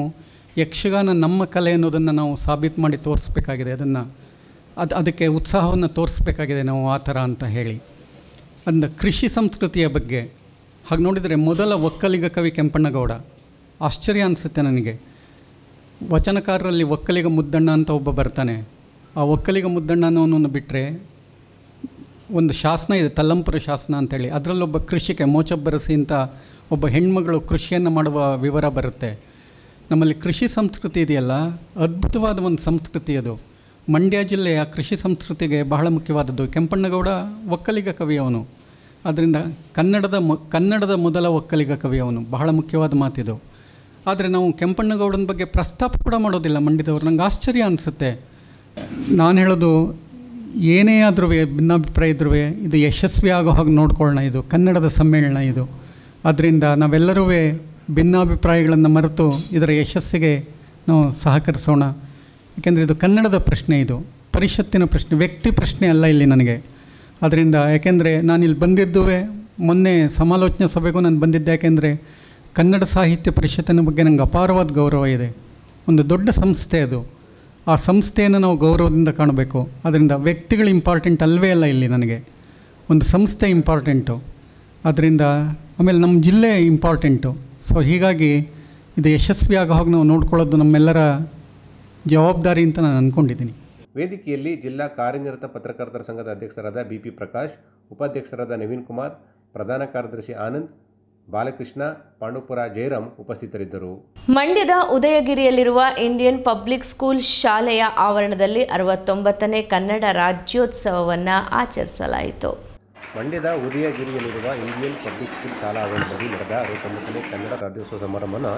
ಯಕ್ಷಗಾನ ನಮ್ಮ ಕಲೆ ಅನ್ನೋದನ್ನು ನಾವು ಸಾಬೀತು ಮಾಡಿ ತೋರಿಸ್ಬೇಕಾಗಿದೆ. ಅದಕ್ಕೆ ಉತ್ಸಾಹವನ್ನು ತೋರಿಸ್ಬೇಕಾಗಿದೆ ನಾವು ಆ ಥರ ಅಂತ ಹೇಳಿ. ಕೃಷಿ ಸಂಸ್ಕೃತಿಯ ಬಗ್ಗೆ ಹಾಗೆ ನೋಡಿದರೆ ಮೊದಲ ಒಕ್ಕಲಿಗ ಕವಿ ಕೆಂಪಣ್ಣಗೌಡ. ಆಶ್ಚರ್ಯ ಅನಿಸುತ್ತೆ ನನಗೆ. ವಚನಕಾರರಲ್ಲಿ ಒಕ್ಕಲಿಗ ಮುದ್ದಣ್ಣ ಅಂತ ಒಬ್ಬ ಬರ್ತಾನೆ. ಆ ಒಕ್ಕಲಿಗ ಮುದ್ದಣ್ಣ ಅನ್ನೋನನ್ನು ಬಿಟ್ಟರೆ ಒಂದು ಶಾಸನ ಇದೆ, ತಲ್ಲಂಪುರ ಶಾಸನ ಅಂತೇಳಿ. ಅದರಲ್ಲೊಬ್ಬ ಕೃಷಿಕೆ ಮೋಚಬ್ಬರಸಿ ಅಂತ ಒಬ್ಬ ಹೆಣ್ಮಗಳು ಕೃಷಿಯನ್ನು ಮಾಡುವ ವಿವರ ಬರುತ್ತೆ. ನಮ್ಮಲ್ಲಿ ಕೃಷಿ ಸಂಸ್ಕೃತಿ ಇದೆಯಲ್ಲ, ಅದ್ಭುತವಾದ ಒಂದು ಸಂಸ್ಕೃತಿ ಅದು. ಮಂಡ್ಯ ಜಿಲ್ಲೆಯ ಕೃಷಿ ಸಂಸ್ಕೃತಿಗೆ ಬಹಳ ಮುಖ್ಯವಾದದ್ದು. ಕೆಂಪಣ್ಣಗೌಡ ಒಕ್ಕಲಿಗ ಕವಿ ಅವನು. ಆದ್ದರಿಂದ ಕನ್ನಡದ ಮೊದಲ ಒಕ್ಕಲಿಗ ಕವಿ ಅವನು. ಬಹಳ ಮುಖ್ಯವಾದ ಮಾತಿದು. ಆದರೆ ನಾವು ಕೆಂಪಣ್ಣಗೌಡನ ಬಗ್ಗೆ ಪ್ರಸ್ತಾಪ ಕೂಡ ಮಾಡೋದಿಲ್ಲ ಮಂಡ್ಯದವ್ರು. ನಂಗೆ ಆಶ್ಚರ್ಯ ಅನಿಸುತ್ತೆ. ನಾನು ಹೇಳೋದು, ಏನೇ ಆದ್ರೂ ಭಿನ್ನಾಭಿಪ್ರಾಯ ಇದ್ರೂ ಇದು ಯಶಸ್ವಿ ಆಗೋ ಹಾಗೆ ನೋಡ್ಕೊಳ್ಳೋಣ. ಇದು ಕನ್ನಡದ ಸಮ್ಮೇಳನ ಇದು. ಆದ್ದರಿಂದ ನಾವೆಲ್ಲರೂ ಭಿನ್ನಾಭಿಪ್ರಾಯಗಳನ್ನು ಮರೆತು ಇದರ ಯಶಸ್ಸಿಗೆ ನಾವು ಸಹಕರಿಸೋಣ. ಯಾಕೆಂದರೆ ಇದು ಕನ್ನಡದ ಪ್ರಶ್ನೆ, ಇದು ಪರಿಷತ್ತಿನ ಪ್ರಶ್ನೆ, ವ್ಯಕ್ತಿ ಪ್ರಶ್ನೆ ಅಲ್ಲ ಇಲ್ಲಿ ನನಗೆ. ಅದರಿಂದ ಯಾಕೆಂದರೆ ನಾನಿಲ್ಲಿ ಬಂದಿದ್ದು ಮೊನ್ನೆ ಸಮಾಲೋಚನಾ ಸಭೆಗೂ ನಾನು ಬಂದಿದ್ದೆ. ಯಾಕೆಂದರೆ ಕನ್ನಡ ಸಾಹಿತ್ಯ ಪರಿಷತ್ತಿನ ಬಗ್ಗೆ ನನಗೆ ಅಪಾರವಾದ ಗೌರವ ಇದೆ. ಒಂದು ದೊಡ್ಡ ಸಂಸ್ಥೆ ಅದು. ಆ ಸಂಸ್ಥೆಯನ್ನು ನಾವು ಗೌರವದಿಂದ ಕಾಣಬೇಕು. ಅದರಿಂದ ವ್ಯಕ್ತಿಗಳು ಇಂಪಾರ್ಟೆಂಟ್ ಅಲ್ಲವೇ ಅಲ್ಲ ಇಲ್ಲಿ ನನಗೆ. ಒಂದು ಸಂಸ್ಥೆ ಇಂಪಾರ್ಟೆಂಟು. ಅದರಿಂದ ಆಮೇಲೆ ನಮ್ಮ ಜಿಲ್ಲೆ ಇಂಪಾರ್ಟೆಂಟು. ಸೊ ಹೀಗಾಗಿ ಇದು ಯಶಸ್ವಿ ಆಗೋ ಹಾಗೆ ನಾವು ನೋಡ್ಕೊಳ್ಳೋದು ನಮ್ಮೆಲ್ಲರ ಜವಾಬ್ದಾರಿ ಅಂತ ನಾನು ಅಂದ್ಕೊಂಡಿದ್ದೀನಿ. ವೇದಿಕೆಯಲ್ಲಿ ಜಿಲ್ಲಾ ಕಾರ್ಯನಿರತ ಪತ್ರಕರ್ತರ ಸಂಘದ ಅಧ್ಯಕ್ಷರಾದ ಬಿಪಿ ಪ್ರಕಾಶ್, ಉಪಾಧ್ಯಕ್ಷರಾದ ನವೀನ್ ಕುಮಾರ್, ಪ್ರಧಾನ ಕಾರ್ಯದರ್ಶಿ ಆನಂದ್, ಬಾಲಕೃಷ್ಣ, ಪಾಂಡುಪುರ ಜಯರಾಮ್ ಉಪಸ್ಥಿತರಿದ್ದರು. ಮಂಡ್ಯದ ಉದಯಗಿರಿಯಲ್ಲಿರುವ ಇಂಡಿಯನ್ ಪಬ್ಲಿಕ್ ಸ್ಕೂಲ್ ಶಾಲೆಯ ಆವರಣದಲ್ಲಿ 69ನೇ ಕನ್ನಡ ರಾಜ್ಯೋತ್ಸವವನ್ನು ಆಚರಿಸಲಾಯಿತು. ಮಂಡ್ಯದ ಉದಯಗಿರಿಯಲ್ಲಿರುವ ಇಂಡಿಯನ್ ಪಬ್ಲಿಕ್ ಸ್ಕೂಲ್ ಶಾಲಾ ಆವರಣದಲ್ಲಿ ನಡೆದ 69ನೇ ಕನ್ನಡ ರಾಜ್ಯೋತ್ಸವ ಸಮಾರಂಭವನ್ನು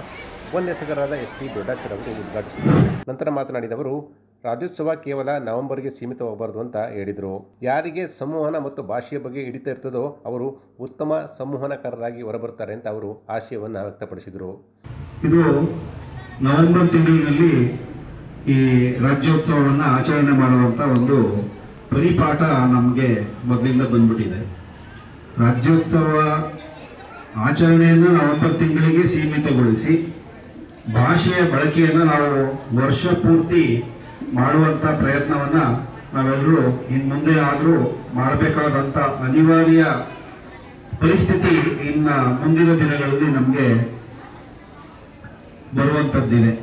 ಉಪನ್ಯಾಸಕರಾದ SP ದೊಡ್ಡಾಚಾರ್ಯವರು ಉದ್ಘಾಟಿಸಿದರು. ನಂತರ ಮಾತನಾಡಿದ ಅವರು, ರಾಜ್ಯೋತ್ಸವ ಕೇವಲ ನವೆಂಬರ್ಗೆ ಸೀಮಿತವಾಗಬಾರದು ಅಂತ ಹೇಳಿದರು. ಯಾರಿಗೆ ಸಂವಹನ ಮತ್ತು ಭಾಷೆಯ ಬಗ್ಗೆ ಹಿಡಿತ ಇರ್ತದೋ ಅವರು ಉತ್ತಮ ಸಂವಹನಕಾರರಾಗಿ ಹೊರಬರ್ತಾರೆ ಅಂತ ಅವರು ಆಶಯವನ್ನು ವ್ಯಕ್ತಪಡಿಸಿದರು. ಇದು ನವೆಂಬರ್ ತಿಂಗಳಿನಲ್ಲಿ ಈ ರಾಜ್ಯೋತ್ಸವವನ್ನು ಆಚರಣೆ ಮಾಡುವಂಥ ಒಂದು ಪರಿಪಾಠ ನಮಗೆ ಮೊದಲಿಂದ ಬಂದ್ಬಿಟ್ಟಿದೆ. ರಾಜ್ಯೋತ್ಸವ ಆಚರಣೆಯನ್ನು ನವೆಂಬರ್ ತಿಂಗಳಿಗೆ ಸೀಮಿತಗೊಳಿಸಿ ಭಾಷೆಯ ಬಳಕೆಯನ್ನು ನಾವು ವರ್ಷ ಪೂರ್ತಿ ಮಾಡುವಂಥ ಪ್ರಯತ್ನವನ್ನು ನಾವೆಲ್ಲರೂ ಇನ್ನು ಮುಂದೆ ಆದರೂ ಮಾಡಬೇಕಾದಂಥ ಅನಿವಾರ್ಯ ಪರಿಸ್ಥಿತಿ ಇನ್ನು ಮುಂದಿನ ದಿನಗಳಲ್ಲಿ ನಮಗೆ ಬರುವಂಥದ್ದಿದೆ.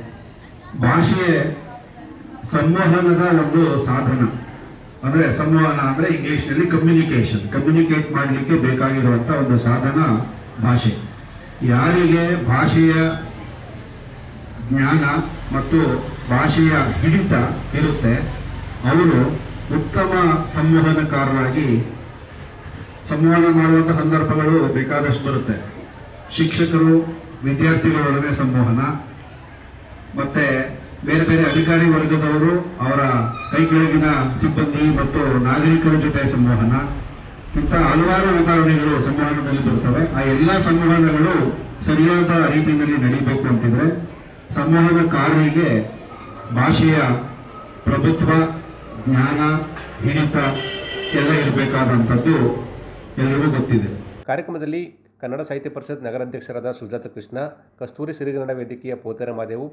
ಭಾಷೆ ಸಂವಹನದ ಒಂದು ಸಾಧನ. ಅಂದರೆ ಸಂವಹನ ಅಂದರೆ ಇಂಗ್ಲೀಷ್ನಲ್ಲಿ ಕಮ್ಯುನಿಕೇಟ್ ಮಾಡಲಿಕ್ಕೆ ಬೇಕಾಗಿರುವಂಥ ಒಂದು ಸಾಧನ ಭಾಷೆ. ಯಾರಿಗೆ ಭಾಷೆಯ ಜ್ಞಾನ ಮತ್ತು ಭಾಷೆಯ ಹಿಡಿತ ಇರುತ್ತೆ ಅವರು ಉತ್ತಮ ಸಂವಹನಕಾರರಾಗಿ ಸಂವಹನ ಮಾಡುವಂಥ ಸಂದರ್ಭಗಳು ಬೇಕಾದಷ್ಟು ಬರುತ್ತೆ. ಶಿಕ್ಷಕರು ವಿದ್ಯಾರ್ಥಿಗಳೊಡನೆ ಸಂವಹನ, ಮತ್ತು ಬೇರೆ ಬೇರೆ ಅಧಿಕಾರಿ ವರ್ಗದವರು ಅವರ ಕೈ ಕೆಳಗಿನ ಸಿಬ್ಬಂದಿ ಮತ್ತು ನಾಗರಿಕರ ಜೊತೆ ಸಂವಹನ, ಇಂಥ ಹಲವಾರು ಉದಾಹರಣೆಗಳು ಸಂವಹನದಲ್ಲಿ ಬರ್ತವೆ. ಆ ಎಲ್ಲ ಸಂವಹನಗಳು ಸರಿಯಾದ ರೀತಿಯಲ್ಲಿ ನಡೀಬೇಕು ಅಂತಿದ್ರೆ ಸಂವಹನಕಾರರಿಗೆ ಭಾಷೆಯ ಪ್ರಭುತ್ವ, ಜ್ಞಾನ, ಹಿಡಿತ ಎಲ್ಲ ಇರಬೇಕಾದಂಥದ್ದು ಎಲ್ಲರಿಗೂ ಗೊತ್ತಿದೆ. ಕಾರ್ಯಕ್ರಮದಲ್ಲಿ ಕನ್ನಡ ಸಾಹಿತ್ಯ ಪರಿಷತ್ ನಗರಾಧ್ಯಕ್ಷರಾದ ಸುಜಾತ ಕೃಷ್ಣ, ಕಸ್ತೂರಿ ಸಿರಿಗನ್ನಡ ವೇದಿಕೆಯ ಪೋತೆರ ಮಾದೇವು,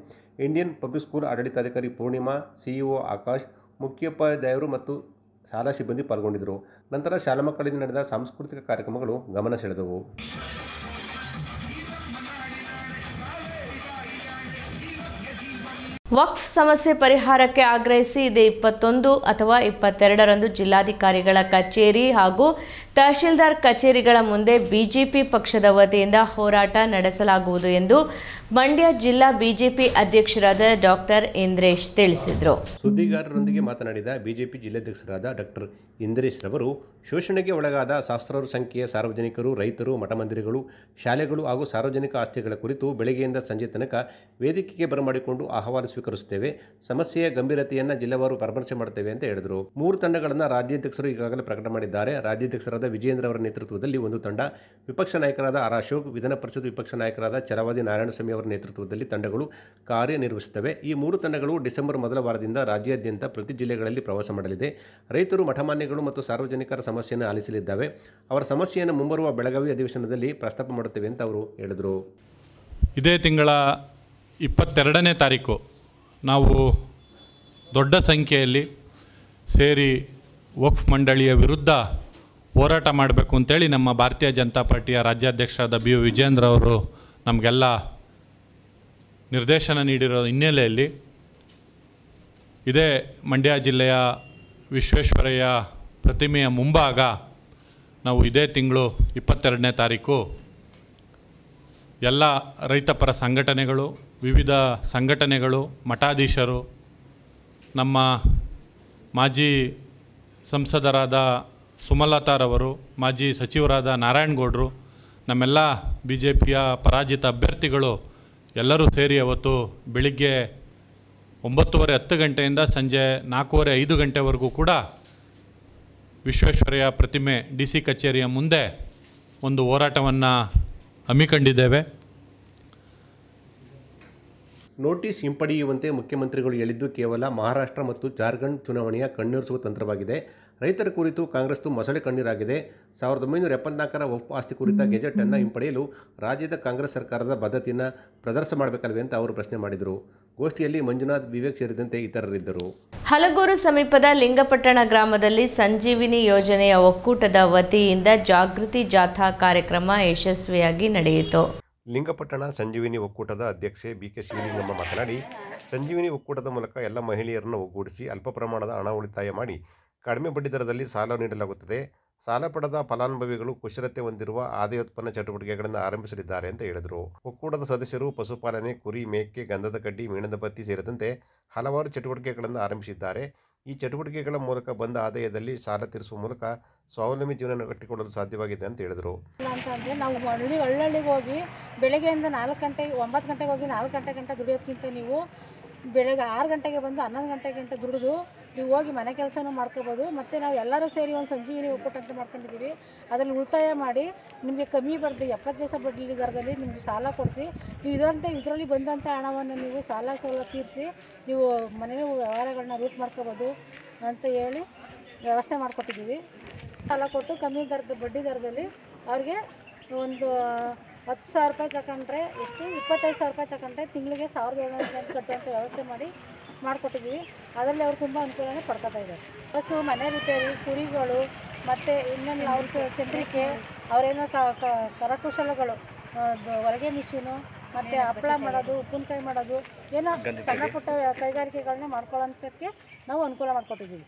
ಇಂಡಿಯನ್ ಪಬ್ಲಿಕ್ ಸ್ಕೂಲ್ ಆಡಳಿತಾಧಿಕಾರಿ ಪೂರ್ಣಿಮಾ, CEO ಆಕಾಶ್, ಮುಖ್ಯೋಪಾಧ್ಯಾಯರು ಮತ್ತು ಶಾಲಾ ಸಿಬ್ಬಂದಿ ಪಾಲ್ಗೊಂಡಿದ್ದರು. ನಂತರ ಶಾಲಾ ಮಕ್ಕಳಿಂದ ನಡೆದ ಸಾಂಸ್ಕೃತಿಕ ಕಾರ್ಯಕ್ರಮಗಳು ಗಮನ ಸೆಳೆದವು. ವಕ್ಫ್ ಸಮಸ್ಯೆ ಪರಿಹಾರಕ್ಕೆ ಆಗ್ರಹಿಸಿ ಇದೇ 21 ಅಥವಾ 22ರಂದು ಜಿಲ್ಲಾಧಿಕಾರಿಗಳ ಕಚೇರಿ ಹಾಗೂ ತಹಶೀಲ್ದಾರ್ ಕಚೇರಿಗಳ ಮುಂದೆ ಬಿಜೆಪಿ ಪಕ್ಷದ ವತಿಯಿಂದ ಹೋರಾಟ ನಡೆಸಲಾಗುವುದು ಎಂದು ಮಂಡ್ಯ ಜಿಲ್ಲಾ ಬಿಜೆಪಿ ಅಧ್ಯಕ್ಷರಾದ ಡಾಕ್ಟರ್ ಇಂದ್ರೇಶ್ ತಿಳಿಸಿದರು. ಸುದ್ದಿಗಾರರೊಂದಿಗೆ ಮಾತನಾಡಿದ ಬಿಜೆಪಿ ಜಿಲ್ಲಾಧ್ಯಕ್ಷರಾದ ಡಾಕ್ಟರ್ ಇಂದ್ರೇಶ್ ರವರು, ಶೋಷಣೆಗೆ ಒಳಗಾದ ಸಹಸ್ರಾರು ಸಂಖ್ಯೆಯ ಸಾರ್ವಜನಿಕರು, ರೈತರು, ಮಠಮಂದಿರಗಳು, ಶಾಲೆಗಳು ಹಾಗೂ ಸಾರ್ವಜನಿಕ ಆಸ್ತಿಗಳ ಕುರಿತು ಬೆಳಗ್ಗೆಯಿಂದ ಸಂಜೆ ತನಕ ವೇದಿಕೆಗೆ ಬರಮಾಡಿಕೊಂಡು ಅಹವಾಲು ಸ್ವೀಕರಿಸುತ್ತೇವೆ. ಸಮಸ್ಯೆಯ ಗಂಭೀರತೆಯನ್ನು ಜಿಲ್ಲಾವಾರು ಪರಾಮರ್ಶೆ ಮಾಡುತ್ತೇವೆ ಅಂತ ಹೇಳಿದರು. 3 ತಂಡಗಳನ್ನು ರಾಜ್ಯಾಧ್ಯಕ್ಷರು ಈಗಾಗಲೇ ಪ್ರಕಟ ಮಾಡಿದ್ದಾರೆ. ರಾಜ್ಯಾಧ್ಯಕ್ಷರಾದ ವಿಜಯೇಂದ್ರ ಅವರ ನೇತೃತ್ವದಲ್ಲಿ ಒಂದು ತಂಡ, ವಿಪಕ್ಷ ನಾಯಕರಾದ ಆರ್ ಅಶೋಕ್, ವಿಧಾನ ಪರಿಷತ್ ವಿಪಕ್ಷ ನಾಯಕರಾದ ಛಲವಾದಿ ನಾರಾಯಣಸ್ವಾಮಿ ಅವರ ನೇತೃತ್ವದಲ್ಲಿ ತಂಡಗಳು ಕಾರ್ಯನಿರ್ವಹಿಸುತ್ತವೆ. ಈ 3 ತಂಡಗಳು ಡಿಸೆಂಬರ್ ಮೊದಲ ವಾರದಿಂದ ರಾಜ್ಯಾದ್ಯಂತ ಪ್ರತಿ ಜಿಲ್ಲೆಗಳಲ್ಲಿ ಪ್ರವಾಸ ಮಾಡಲಿದೆ. ರೈತರು, ಮಠಮಾನ್ಯಗಳು ಮತ್ತು ಸಾರ್ವಜನಿಕರ ಸಮಸ್ಯೆಯನ್ನು ಆಲಿಸಲಿದ್ದಾವೆ. ಅವರ ಸಮಸ್ಯೆಯನ್ನು ಮುಂಬರುವ ಬೆಳಗಾವಿ ಅಧಿವೇಶನದಲ್ಲಿ ಪ್ರಸ್ತಾಪ ಮಾಡುತ್ತೇವೆ ಅಂತ ಅವರು ಹೇಳಿದರು. ಇದೇ ತಿಂಗಳ 22ನೇ ತಾರೀಕು ನಾವು ದೊಡ್ಡ ಸಂಖ್ಯೆಯಲ್ಲಿ ಸೇರಿ ವಕ್ಫ್ ಮಂಡಳಿಯ ವಿರುದ್ಧ ಹೋರಾಟ ಮಾಡಬೇಕು ಅಂತೇಳಿ ನಮ್ಮ ಭಾರತೀಯ ಜನತಾ ಪಾರ್ಟಿಯ ರಾಜ್ಯಾಧ್ಯಕ್ಷರಾದ BU ವಿಜೇಂದ್ರ ಅವರು ನಮಗೆಲ್ಲ ನಿರ್ದೇಶನ ನೀಡಿರೋ ಹಿನ್ನೆಲೆಯಲ್ಲಿ ಇದೇ ಮಂಡ್ಯ ಜಿಲ್ಲೆಯ ವಿಶ್ವೇಶ್ವರಯ್ಯ ಪ್ರತಿಮೆಯ ಮುಂಭಾಗ ನಾವು ಇದೇ ತಿಂಗಳು 22ನೇ ತಾರೀಕು ಎಲ್ಲ ರೈತಪರ ಸಂಘಟನೆಗಳು, ವಿವಿಧ ಸಂಘಟನೆಗಳು, ಮಠಾಧೀಶರು, ನಮ್ಮ ಮಾಜಿ ಸಂಸದರಾದ ಸುಮಲತಾರವರು, ಮಾಜಿ ಸಚಿವರಾದ ನಾರಾಯಣಗೌಡರು, ನಮ್ಮೆಲ್ಲ BJPಯ ಪರಾಜಿತ ಅಭ್ಯರ್ಥಿಗಳು ಎಲ್ಲರೂ ಸೇರಿ ಅವತ್ತು ಬೆಳಿಗ್ಗೆ 9:30 10 ಗಂಟೆಯಿಂದ ಸಂಜೆ 4:30 5 ಗಂಟೆವರೆಗೂ ಕೂಡ ವಿಶ್ವೇಶ್ವರಯ್ಯ ಪ್ರತಿಮೆ DC ಕಚೇರಿಯ ಮುಂದೆ ಒಂದು ಹೋರಾಟವನ್ನು ಹಮ್ಮಿಕೊಂಡಿದ್ದೇವೆ. ನೋಟಿಸ್ ಹಿಂಪಡೆಯುವಂತೆ ಮುಖ್ಯಮಂತ್ರಿಗಳು ಹೇಳಿದ್ದು ಕೇವಲ ಮಹಾರಾಷ್ಟ್ರ ಮತ್ತು ಜಾರ್ಖಂಡ್ ಚುನಾವಣೆಯ ಕಣ್ಣೊರೆಸುವ ತಂತ್ರವಾಗಿದೆ. ರೈತರ ಕುರಿತು ಕಾಂಗ್ರೆಸ್ದು ಮೊಸಳೆ ಕಣ್ಣೀರಾಗಿದೆ. 1974ರ ವಕ್ಫ್ ಆಸ್ತಿ ಕುರಿತ ಗೆಜೆಟನ್ನು ಹಿಂಪಡೆಯಲು ರಾಜ್ಯದ ಕಾಂಗ್ರೆಸ್ ಸರ್ಕಾರದ ಬದ್ಧತೆಯನ್ನು ಪ್ರದರ್ಶನ ಮಾಡಬೇಕಲ್ವೇ ಅಂತ ಅವರು ಪ್ರಶ್ನೆ ಮಾಡಿದರು. ಗೋಷ್ಠಿಯಲ್ಲಿ ಮಂಜುನಾಥ್, ವಿವೇಕ್ ಸೇರಿದಂತೆ ಇತರರಿದ್ದರು. ಹಲಗೂರು ಸಮೀಪದ ಲಿಂಗಪಟ್ಟಣ ಗ್ರಾಮದಲ್ಲಿ ಸಂಜೀವಿನಿ ಯೋಜನೆಯ ಒಕ್ಕೂಟದ ವತಿಯಿಂದ ಜಾಗೃತಿ ಜಾಥಾ ಕಾರ್ಯಕ್ರಮ ಯಶಸ್ವಿಯಾಗಿ ನಡೆಯಿತು. ಲಿಂಗಪಟ್ಟಣ ಸಂಜೀವಿನಿ ಒಕ್ಕೂಟದ ಅಧ್ಯಕ್ಷೆ BK ಶಿವಲಿಂಗಮ್ಮ ಮಾತನಾಡಿ, ಸಂಜೀವಿನಿ ಒಕ್ಕೂಟದ ಮೂಲಕ ಎಲ್ಲ ಮಹಿಳೆಯರನ್ನು ಒಗ್ಗೂಡಿಸಿ ಅಲ್ಪ ಪ್ರಮಾಣದ ಹಣ ಉಳಿತಾಯ ಮಾಡಿ ಕಡಿಮೆ ಬಡ್ಡಿ ದರದಲ್ಲಿ ಸಾಲ ನೀಡಲಾಗುತ್ತದೆ. ಸಾಲ ಪಡೆದ ಫಲಾನುಭವಿಗಳು ಕುಶಲತೆ ಹೊಂದಿರುವ ಆದಾಯೋತ್ಪನ್ನ ಚಟುವಟಿಕೆಗಳನ್ನು ಆರಂಭಿಸಲಿದ್ದಾರೆ ಅಂತ ಹೇಳಿದರು. ಒಕ್ಕೂಟದ ಸದಸ್ಯರು ಪಶುಪಾಲನೆ, ಕುರಿ, ಮೇಕೆ, ಗಂಧದ ಕಡ್ಡಿ, ಮೇಣದ ಬತ್ತಿ ಸೇರಿದಂತೆ ಹಲವಾರು ಚಟುವಟಿಕೆಗಳನ್ನು ಆರಂಭಿಸಿದ್ದಾರೆ. ಈ ಚಟುವಟಿಕೆಗಳ ಮೂಲಕ ಬಂದ ಆದಾಯದಲ್ಲಿ ಸಾಲ ತೀರಿಸುವ ಮೂಲಕ ಸ್ವಾವಲಂಬಿ ಜೀವನ ಕಟ್ಟಿಕೊಳ್ಳಲು ಸಾಧ್ಯವಾಗಿದೆ ಅಂತ ಹೇಳಿದರು. ಅಂತಂದರೆ ನಾವು ಹಳ್ಳಿಗೆ ಹೋಗಿ ಬೆಳಗ್ಗೆಯಿಂದ 9 ಗಂಟೆಗೆ ಹೋಗಿ 4 ಗಂಟೆ ದುಡಿಯೋದಕ್ಕಿಂತ ನೀವು ಬೆಳಗ್ಗೆ 6 ಗಂಟೆಗೆ ಬಂದು 11 ಗಂಟೆ ದುಡಿದು ನೀವು ಹೋಗಿ ಮನೆ ಕೆಲಸನೂ ಮಾಡ್ಕೋಬೋದು. ಮತ್ತು ನಾವು ಎಲ್ಲರೂ ಸೇರಿ ಒಂದು ಸಂಜೀವಿನಿ ಒಕ್ಕೂಟ ಅಂತ ಮಾಡ್ಕೊಂಡಿದ್ದೀವಿ. ಅದರಲ್ಲಿ ಉಳಿತಾಯ ಮಾಡಿ ನಿಮಗೆ ಕಮ್ಮಿ ಬಡ್ಡಿ 70 ಪೈಸೆ ಬಡ್ಡಿ ದರದಲ್ಲಿ ನಿಮಗೆ ಸಾಲ ಕೊಡಿಸಿ ನೀವು ಇದರಲ್ಲಿ ಬಂದಂಥ ಹಣವನ್ನು ನೀವು ಸಾಲ ತೀರಿಸಿ ನೀವು ಮನೆ ವ್ಯವಹಾರಗಳನ್ನ ರೂಟ್ ಮಾಡ್ಕೋಬೋದು ಅಂತ ಹೇಳಿ ವ್ಯವಸ್ಥೆ ಮಾಡಿಕೊಟ್ಟಿದ್ದೀವಿ. ಸಾಲ ಕೊಟ್ಟು ಕಮ್ಮಿ ಬಡ್ಡಿ ದರದಲ್ಲಿ ಅವ್ರಿಗೆ ಒಂದು 10,000 ರೂಪಾಯಿ ತಗೊಂಡ್ರೆ 25,000 ರೂಪಾಯಿ ತಗೊಂಡ್ರೆ ತಿಂಗಳಿಗೆ 1,700 ಕಟ್ಟುವಂಥ ವ್ಯವಸ್ಥೆ ಮಾಡಿಕೊಟ್ಟಿದ್ದೀವಿ. ಅದರಲ್ಲಿ ಅವರು ತುಂಬ ಅನುಕೂಲನೇ ಪಡ್ಕೊತಾ ಇದ್ದಾರೆ. ಬಸ್ಸು, ಮನೆ ರಿಪೇರಿ, ಕುರಿಗಳು ಮತ್ತು ಇನ್ನೊಂದು ಅವ್ರ ಚಂದ್ರಿಕೆ, ಅವರೇನೋ ಕರಕುಶಲಗಳು, ಹೊಲಿಗೆ ಮಿಷಿನು ಮತ್ತು ಹಪ್ಪಳ ಮಾಡೋದು, ಉಪ್ಪಿನಕಾಯಿ ಮಾಡೋದು, ಏನೋ ಸಣ್ಣ ಪುಟ್ಟ ಕೈಗಾರಿಕೆಗಳನ್ನ ಮಾಡ್ಕೊಳ್ಳೋಂಥಕ್ಕೆ ನಾವು ಅನುಕೂಲ ಮಾಡಿಕೊಟ್ಟಿದ್ದೀವಿ.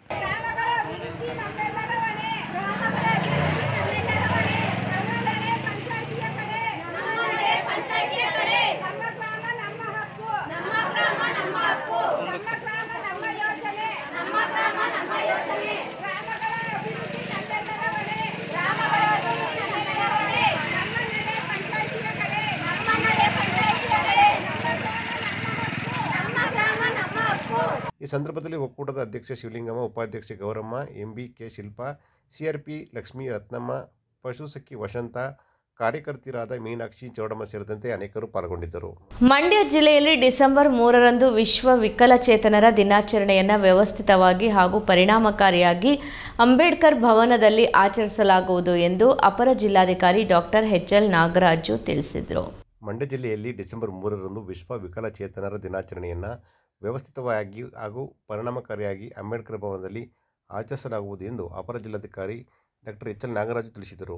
ಈ ಸಂದರ್ಭದಲ್ಲಿ ಒಕ್ಕೂಟದ ಅಧ್ಯಕ್ಷೆ ಶಿವಲಿಂಗಮ್ಮ, ಉಪಾಧ್ಯಕ್ಷೆ ಗೌರಮ್ಮ, MBK ಶಿಲ್ಪಾ, CRP ಲಕ್ಷ್ಮೀ, ರತ್ನಮ್ಮ, ಪಶುಸಖಿ ವಸಂತ, ಕಾರ್ಯಕರ್ತೆಯರಾದ ಮೀನಾಕ್ಷಿ, ಚೌಡಮ್ಮ ಸೇರಿದಂತೆ ಅನೇಕರು ಪಾಲ್ಗೊಂಡಿದ್ದರು. ಮಂಡ್ಯ ಜಿಲ್ಲೆಯಲ್ಲಿ ಡಿಸೆಂಬರ್ 3ರಂದು ವಿಶ್ವ ವಿಕಲಚೇತನರ ದಿನಾಚರಣೆಯನ್ನು ವ್ಯವಸ್ಥಿತವಾಗಿ ಹಾಗೂ ಪರಿಣಾಮಕಾರಿಯಾಗಿ ಅಂಬೇಡ್ಕರ್ ಭವನದಲ್ಲಿ ಆಚರಿಸಲಾಗುವುದು ಎಂದು ಅಪರ ಜಿಲ್ಲಾಧಿಕಾರಿ ಡಾಕ್ಟರ್ HL ನಾಗರಾಜು ತಿಳಿಸಿದರು. ಮಂಡ್ಯ ಜಿಲ್ಲೆಯಲ್ಲಿ ಡಿಸೆಂಬರ್ 3ರಂದು ವಿಶ್ವ ವಿಕಲಚೇತನರ ದಿನಾಚರಣೆಯನ್ನು ವ್ಯವಸ್ಥಿತವಾಗಿ ಹಾಗೂ ಪರಿಣಾಮಕಾರಿಯಾಗಿ ಅಂಬೇಡ್ಕರ್ ಭವನದಲ್ಲಿ ಆಚರಿಸಲಾಗುವುದು ಎಂದು ಅಪರ ಜಿಲ್ಲಾಧಿಕಾರಿ ಡಾಕ್ಟರ್ HL ನಾಗರಾಜು ತಿಳಿಸಿದರು.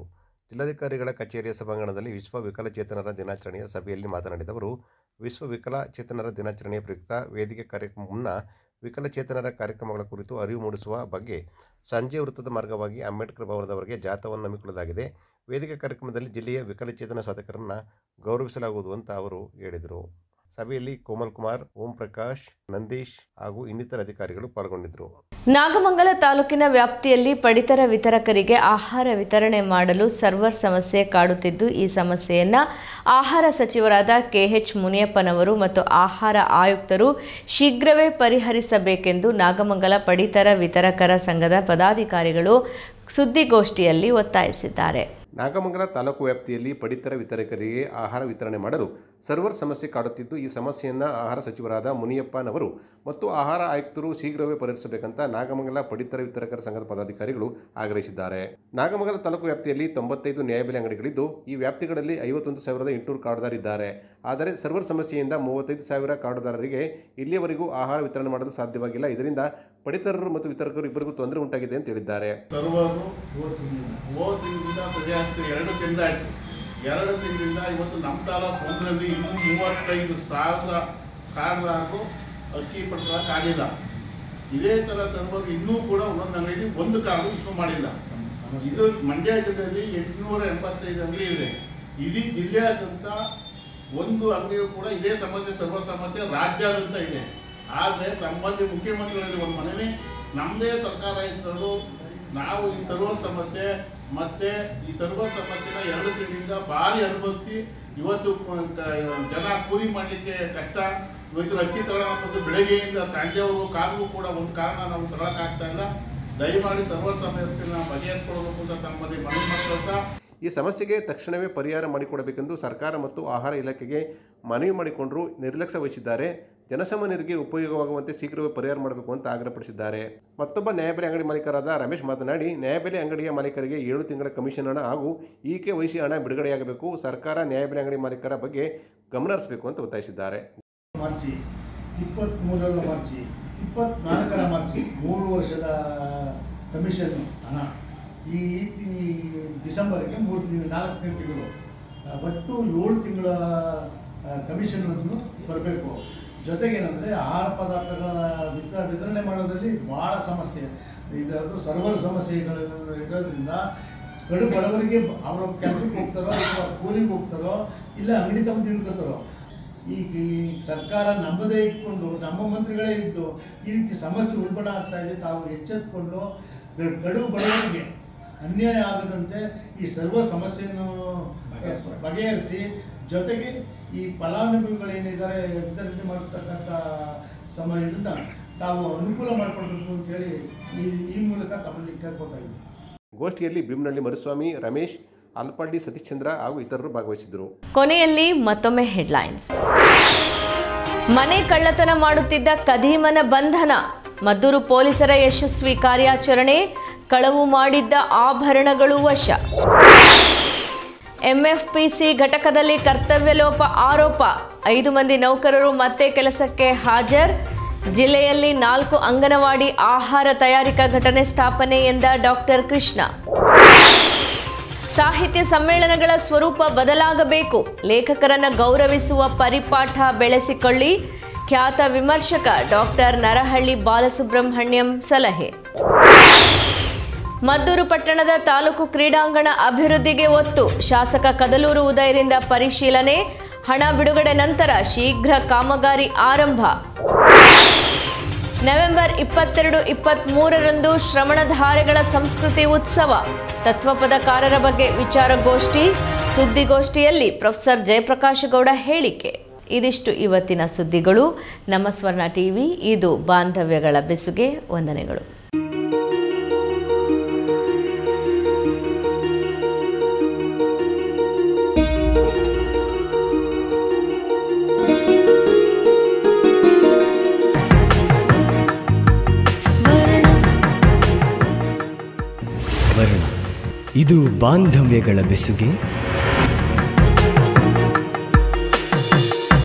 ಜಿಲ್ಲಾಧಿಕಾರಿಗಳ ಕಚೇರಿಯ ಸಭಾಂಗಣದಲ್ಲಿ ವಿಶ್ವ ವಿಕಲಚೇತನರ ದಿನಾಚರಣೆಯ ಸಭೆಯಲ್ಲಿ ಮಾತನಾಡಿದ ಅವರು, ವಿಶ್ವ ವಿಕಲಚೇತನರ ದಿನಾಚರಣೆಯ ಪ್ರಯುಕ್ತ ವೇದಿಕೆ ಕಾರ್ಯಕ್ರಮ ಮುನ್ನ ವಿಕಲಚೇತನರ ಕಾರ್ಯಕ್ರಮಗಳ ಕುರಿತು ಅರಿವು ಮೂಡಿಸುವ ಬಗ್ಗೆ ಸಂಜೆ ವೃತ್ತದ ಮಾರ್ಗವಾಗಿ ಅಂಬೇಡ್ಕರ್ ಭವನದವರೆಗೆ ಜಾಥಾವನ್ನು ಹಮ್ಮಿಕೊಳ್ಳಲಾಗಿದೆ. ವೇದಿಕೆ ಕಾರ್ಯಕ್ರಮದಲ್ಲಿ ಜಿಲ್ಲೆಯ ವಿಕಲಚೇತನ ಸಾಧಕರನ್ನು ಗೌರವಿಸಲಾಗುವುದು ಅಂತ ಅವರು ಹೇಳಿದರು. ಸಭೆಯಲ್ಲಿ ಕೋಮಲ್ ಕುಮಾರ್, ಓಂ ಪ್ರಕಾಶ್, ನಂದೀಶ್ ಹಾಗೂ ಇನ್ನಿತರ ಅಧಿಕಾರಿಗಳು ಪಾಲ್ಗೊಂಡಿದ್ದರು. ನಾಗಮಂಗಲ ತಾಲೂಕಿನ ವ್ಯಾಪ್ತಿಯಲ್ಲಿ ಪಡಿತರ ವಿತರಕರಿಗೆ ಆಹಾರ ವಿತರಣೆ ಮಾಡಲು ಸರ್ವರ್ ಸಮಸ್ಯೆ ಕಾಡುತ್ತಿದ್ದು, ಈ ಸಮಸ್ಯೆಯನ್ನು ಆಹಾರ ಸಚಿವರಾದ KH ಮುನಿಯಪ್ಪನವರು ಮತ್ತು ಆಹಾರ ಆಯುಕ್ತರು ಶೀಘ್ರವೇ ಪರಿಹರಿಸಬೇಕೆಂದು ನಾಗಮಂಗಲ ಪಡಿತರ ವಿತರಕರ ಸಂಘದ ಪದಾಧಿಕಾರಿಗಳು ಸುದ್ದಿಗೋಷ್ಠಿಯಲ್ಲಿ ಒತ್ತಾಯಿಸಿದ್ದಾರೆ. ನಾಗಮಂಗಲ ತಾಲೂಕು ವ್ಯಾಪ್ತಿಯಲ್ಲಿ ಪಡಿತರ ವಿತರಕರಿಗೆ ಆಹಾರ ವಿತರಣೆ ಮಾಡಲು ಸರ್ವರ್ ಸಮಸ್ಯೆ ಕಾಡುತ್ತಿದ್ದು, ಈ ಸಮಸ್ಯೆಯನ್ನು ಆಹಾರ ಸಚಿವರಾದ ಮುನಿಯಪ್ಪನವರು ಮತ್ತು ಆಹಾರ ಆಯುಕ್ತರು ಶೀಘ್ರವೇ ಪರಿಹರಿಸಬೇಕಂತ ನಾಗಮಂಗಲ ಪಡಿತರ ವಿತರಕರ ಸಂಘದ ಪದಾಧಿಕಾರಿಗಳು ಆಗ್ರಹಿಸಿದ್ದಾರೆ. ನಾಗಮಂಗಲ ತಾಲೂಕು ವ್ಯಾಪ್ತಿಯಲ್ಲಿ 95 ನ್ಯಾಯಬೆಲೆ ಅಂಗಡಿಗಳಿದ್ದು, ಈ ವ್ಯಾಪ್ತಿಗಳಲ್ಲಿ 51,800 ಕಾರ್ಡುದಾರಿದ್ದಾರೆ. ಆದರೆ ಸರ್ವರ್ ಸಮಸ್ಯೆಯಿಂದ 35,000 ಕಾರ್ಡುದಾರರಿಗೆ ಇಲ್ಲಿಯವರೆಗೂ ಆಹಾರ ವಿತರಣೆ ಮಾಡಲು ಸಾಧ್ಯವಾಗಿಲ್ಲ. ಇದರಿಂದ ಪಡಿತರರು ಮತ್ತು ವಿತರಕರು ಇಬ್ಬರಿಗೂ ತೊಂದರೆ ಉಂಟಾಗಿದೆ ಅಂತ ಹೇಳಿದ್ದಾರೆ. ಸರ್ವರು ಓದಿನಿಂದ ಸರಿಯಾಗಿ 2 ತಿಂಗಳಾಯಿತು. 2 ತಿಂಗಳಿಂದ ಇವತ್ತು ನಮ್ಮ ತಾಲೂಕು ಒಂದರಲ್ಲಿ ಇನ್ನೂ 35,000 ಕಾರ್ಡ್ದಾರರು ಅಕ್ಕಿ ಪಡ್ಕೊಳ್ಳೋಕ್ಕಾಗಿಲ್ಲ. ಇದೇ ಥರ ಸರ್ವರು ಇನ್ನೂ ಕೂಡ ಒಂದೊಂದು ಅಂಗಡಿಯಲ್ಲಿ 1 ಕಾರ್ಡು ಇಶ್ಯೂ ಮಾಡಿಲ್ಲ. ಇದು ಮಂಡ್ಯ ಜಿಲ್ಲೆಯಲ್ಲಿ 885 ಅಂಗಡಿ ಇದೆ. ಇಡೀ ಜಿಲ್ಲೆಯಾದ್ಯಂತ ಒಂದು ಅಂಗಡಿಯೂ ಕೂಡ ಇದೇ ಸಮಸ್ಯೆ, ಸರ್ವರ್ ಸಮಸ್ಯೆ ರಾಜ್ಯಾದ್ಯಂತ ಇದೆ. ಆದರೆ ನಮ್ಮಲ್ಲಿ ಮುಖ್ಯಮಂತ್ರಿಗಳಲ್ಲಿ ಒಂದು ಮನವಿ, ನಮ್ಮದೇ ಸರ್ಕಾರ ಇದ್ದರೂ ನಾವು ಈ ಸರ್ವರ್ ಸಮಸ್ಯೆ ಮತ್ತು ಈ ಸರ್ವರ್ ಸಮಸ್ಯೆನ 2 ತಿಂಗಳಿಂದ ಭಾರಿ ಅನುಭವಿಸಿ ಇವತ್ತು ಜನ ಕೂಲಿ ಮಾಡಲಿಕ್ಕೆ ಕಷ್ಟ. ಇವತ್ತು ಅಕ್ಕಿ ತಗೊಳ್ಳೋದು ಬೆಳಗ್ಗೆಯಿಂದ ಸಂಜೆವರೆಗೂ ಕಾಲೂ ಕೂಡ ಒಂದು ಕಾರಣ ನಾವು ತಗೊಳ್ಳೋಕ್ಕಾಗ್ತಾ ಇಲ್ಲ. ದಯಮಾಡಿ ಸರ್ವರ್ ಸಮಸ್ಯೆನ ಬಗೆಹರಿಸ್ಕೊಳ್ಬೇಕು ಅಂತ ತಮ್ಮಲ್ಲಿ ಮನವಿ ಮಾಡ್ಕೊಳ್ತಾ, ಈ ಸಮಸ್ಯೆಗೆ ತಕ್ಷಣವೇ ಪರಿಹಾರ ಮಾಡಿಕೊಡಬೇಕೆಂದು ಸರ್ಕಾರ ಮತ್ತು ಆಹಾರ ಇಲಾಖೆಗೆ ಮನವಿ ಮಾಡಿಕೊಂಡರೂ ನಿರ್ಲಕ್ಷ್ಯ ವಹಿಸಿದ್ದಾರೆ. ಜನಸಾಮಾನ್ಯರಿಗೆ ಉಪಯೋಗವಾಗುವಂತೆ ಶೀಘ್ರವೇ ಪರಿಹಾರ ಮಾಡಬೇಕು ಅಂತ ಆಗ್ರಹಪಡಿಸಿದ್ದಾರೆ. ಮತ್ತೊಬ್ಬ ನ್ಯಾಯಬೆಲೆ ಅಂಗಡಿ ಮಾಲೀಕರಾದ ರಮೇಶ್ ಮಾತನಾಡಿ, ನ್ಯಾಯಬೆಲೆ ಅಂಗಡಿಯ ಮಾಲೀಕರಿಗೆ 7 ತಿಂಗಳ ಕಮಿಷನ್ ಹಣ ಹಾಗೂ EKYC ಹಣ ಬಿಡುಗಡೆಯಾಗಬೇಕು. ಸರ್ಕಾರ ನ್ಯಾಯಬೆಲೆ ಅಂಗಡಿ ಮಾಲೀಕರ ಬಗ್ಗೆ ಗಮನ ಹರಿಸಬೇಕು ಅಂತ ಒತ್ತಾಯಿಸಿದ್ದಾರೆ. ಮಾರ್ಚಿ 23ರ ಮಾರ್ಚಿ 24ರ ಮಾರ್ಚಿ 3 ವರ್ಷದ ಕಮಿಷನ್ ಹಣ ಈ ಡಿಸೆಂಬರ್ಗೆ 4ನೇ ತಿಂಗಳು ಒಟ್ಟು 7 ತಿಂಗಳ ಕಮಿಷನ್ ಬರಬೇಕು. ಜೊತೆಗೇನೆಂದರೆ ಆಹಾರ ಪದಾರ್ಥಗಳ ವಿತರಣೆ ಮಾಡೋದ್ರಲ್ಲಿ ಭಾಳ ಸಮಸ್ಯೆ ಇದು ಸರ್ವರ್ ಸಮಸ್ಯೆಗಳು ಇರೋದ್ರಿಂದ ಕಡು ಬಡವರಿಗೆ ಅವರು ಕೆಲಸಕ್ಕೆ ಹೋಗ್ತಾರೋ ಅಥವಾ ಕೂಲಿಗೆ ಹೋಗ್ತಾರೋ ಇಲ್ಲ ಅಂಗಡಿ ತಮ್ಮ ತಿನ್ಕೋತಾರೋ. ಈಗ ಸರ್ಕಾರ ನಮ್ಮದೇ ಇಟ್ಕೊಂಡು ನಮ್ಮ ಮಂತ್ರಿಗಳೇ ಇದ್ದು ಈ ರೀತಿ ಸಮಸ್ಯೆ ಉಲ್ಬಣ ಆಗ್ತಾ ಇದೆ. ತಾವು ಎಚ್ಚೆತ್ಕೊಂಡು ಕಡು ಬಡವರಿಗೆ ಅನ್ಯಾಯ ಆಗದಂತೆ ಈ ಸರ್ವ ಸಮಸ್ಯೆಯನ್ನು ಬಗೆಹರಿಸಿ, ಜೊತೆಗೆ ಈ ಫಲಾನುಭವಿಗಳೇನಿದ್ದಾರೆ ವಿತರಣೆ ಮಾಡತಕ್ಕಂಥ ಸಮಯದಿಂದ ತಾವು ಅನುಕೂಲ ಮಾಡಿಕೊಡ್ಬೇಕು ಅಂತೇಳಿ ಈ ಮೂಲಕ ತಮ್ಮಲ್ಲಿ ಕೇಳ್ಕೊತಾ ಇದ್ದೀವಿ. ಗೋಷ್ಠಿಯಲ್ಲಿ ಭೀಮನಹಳ್ಳಿ ಮರುಸ್ವಾಮಿ, ರಮೇಶ್, ಆಲ್ಪಾಡಿ ಸತೀಶ್ ಚಂದ್ರ ಹಾಗೂ ಇತರರು ಭಾಗವಹಿಸಿದರು. ಕೊನೆಯಲ್ಲಿ ಮತ್ತೊಮ್ಮೆ ಹೆಡ್ಲೈನ್ಸ್. ಮನೆ ಕಳ್ಳತನ ಮಾಡುತ್ತಿದ್ದ ಕದೀಮನ ಬಂಧನ, ಮದ್ದೂರು ಪೊಲೀಸರ ಯಶಸ್ವಿ ಕಾರ್ಯಾಚರಣೆ, ಕಳವು ಮಾಡಿದ್ದ ಆಭರಣಗಳು ವಶ. ಎಂಎಫ್ಪಿಸಿ ಘಟಕದಲ್ಲಿ ಕರ್ತವ್ಯ ಲೋಪ ಆರೋಪ, 5 ಮಂದಿ ನೌಕರರು ಮತ್ತೆ ಕೆಲಸಕ್ಕೆ ಹಾಜರ್. ಜಿಲ್ಲೆಯಲ್ಲಿ 4 ಅಂಗನವಾಡಿ ಆಹಾರ ತಯಾರಿಕಾ ಘಟನೆ ಸ್ಥಾಪನೆ ಎಂದ ಡಾಕ್ಟರ್ ಕೃಷ್ಣ. ಸಾಹಿತ್ಯ ಸಮ್ಮೇಳನಗಳ ಸ್ವರೂಪ ಬದಲಾಗಬೇಕು, ಲೇಖಕರನ್ನು ಗೌರವಿಸುವ ಪರಿಪಾಠ ಬೆಳೆಸಿಕೊಳ್ಳಿ, ಖ್ಯಾತ ವಿಮರ್ಶಕ ಡಾಕ್ಟರ್ ನರಹಳ್ಳಿ ಬಾಲಸುಬ್ರಹ್ಮಣ್ಯಂ ಸಲಹೆ. ಮದ್ದೂರು ಪಟ್ಟಣದ ತಾಲೂಕು ಕ್ರೀಡಾಂಗಣ ಅಭಿವೃದ್ಧಿಗೆ ಒತ್ತು, ಶಾಸಕ ಕದಲೂರು ಉದಯರಿಂದ ಪರಿಶೀಲನೆ, ಹಣ ಬಿಡುಗಡೆ ನಂತರ ಶೀಘ್ರ ಕಾಮಗಾರಿ ಆರಂಭ. ನವೆಂಬರ್ 22-23ರಂದು ಶ್ರವಣಧಾರೆಗಳ ಸಂಸ್ಕೃತಿ ಉತ್ಸವ, ತತ್ವಪದಕಾರರ ಬಗ್ಗೆ ವಿಚಾರಗೋಷ್ಠಿ, ಸುದ್ದಿಗೋಷ್ಠಿಯಲ್ಲಿ ಪ್ರೊಫೆಸರ್ ಜಯಪ್ರಕಾಶ ಗೌಡ ಹೇಳಿಕೆ. ಇದಿಷ್ಟು ಇವತ್ತಿನ ಸುದ್ದಿಗಳು. ನಮ್ಮ ಸ್ವರ್ಣ ಟಿವಿ, ಇದು ಬಾಂಧವ್ಯಗಳ ಬೆಸುಗೆ. ವಂದನೆಗಳು. ಇದು ಬಾಂಧವ್ಯಗಳ ಬೆಸುಗೆ.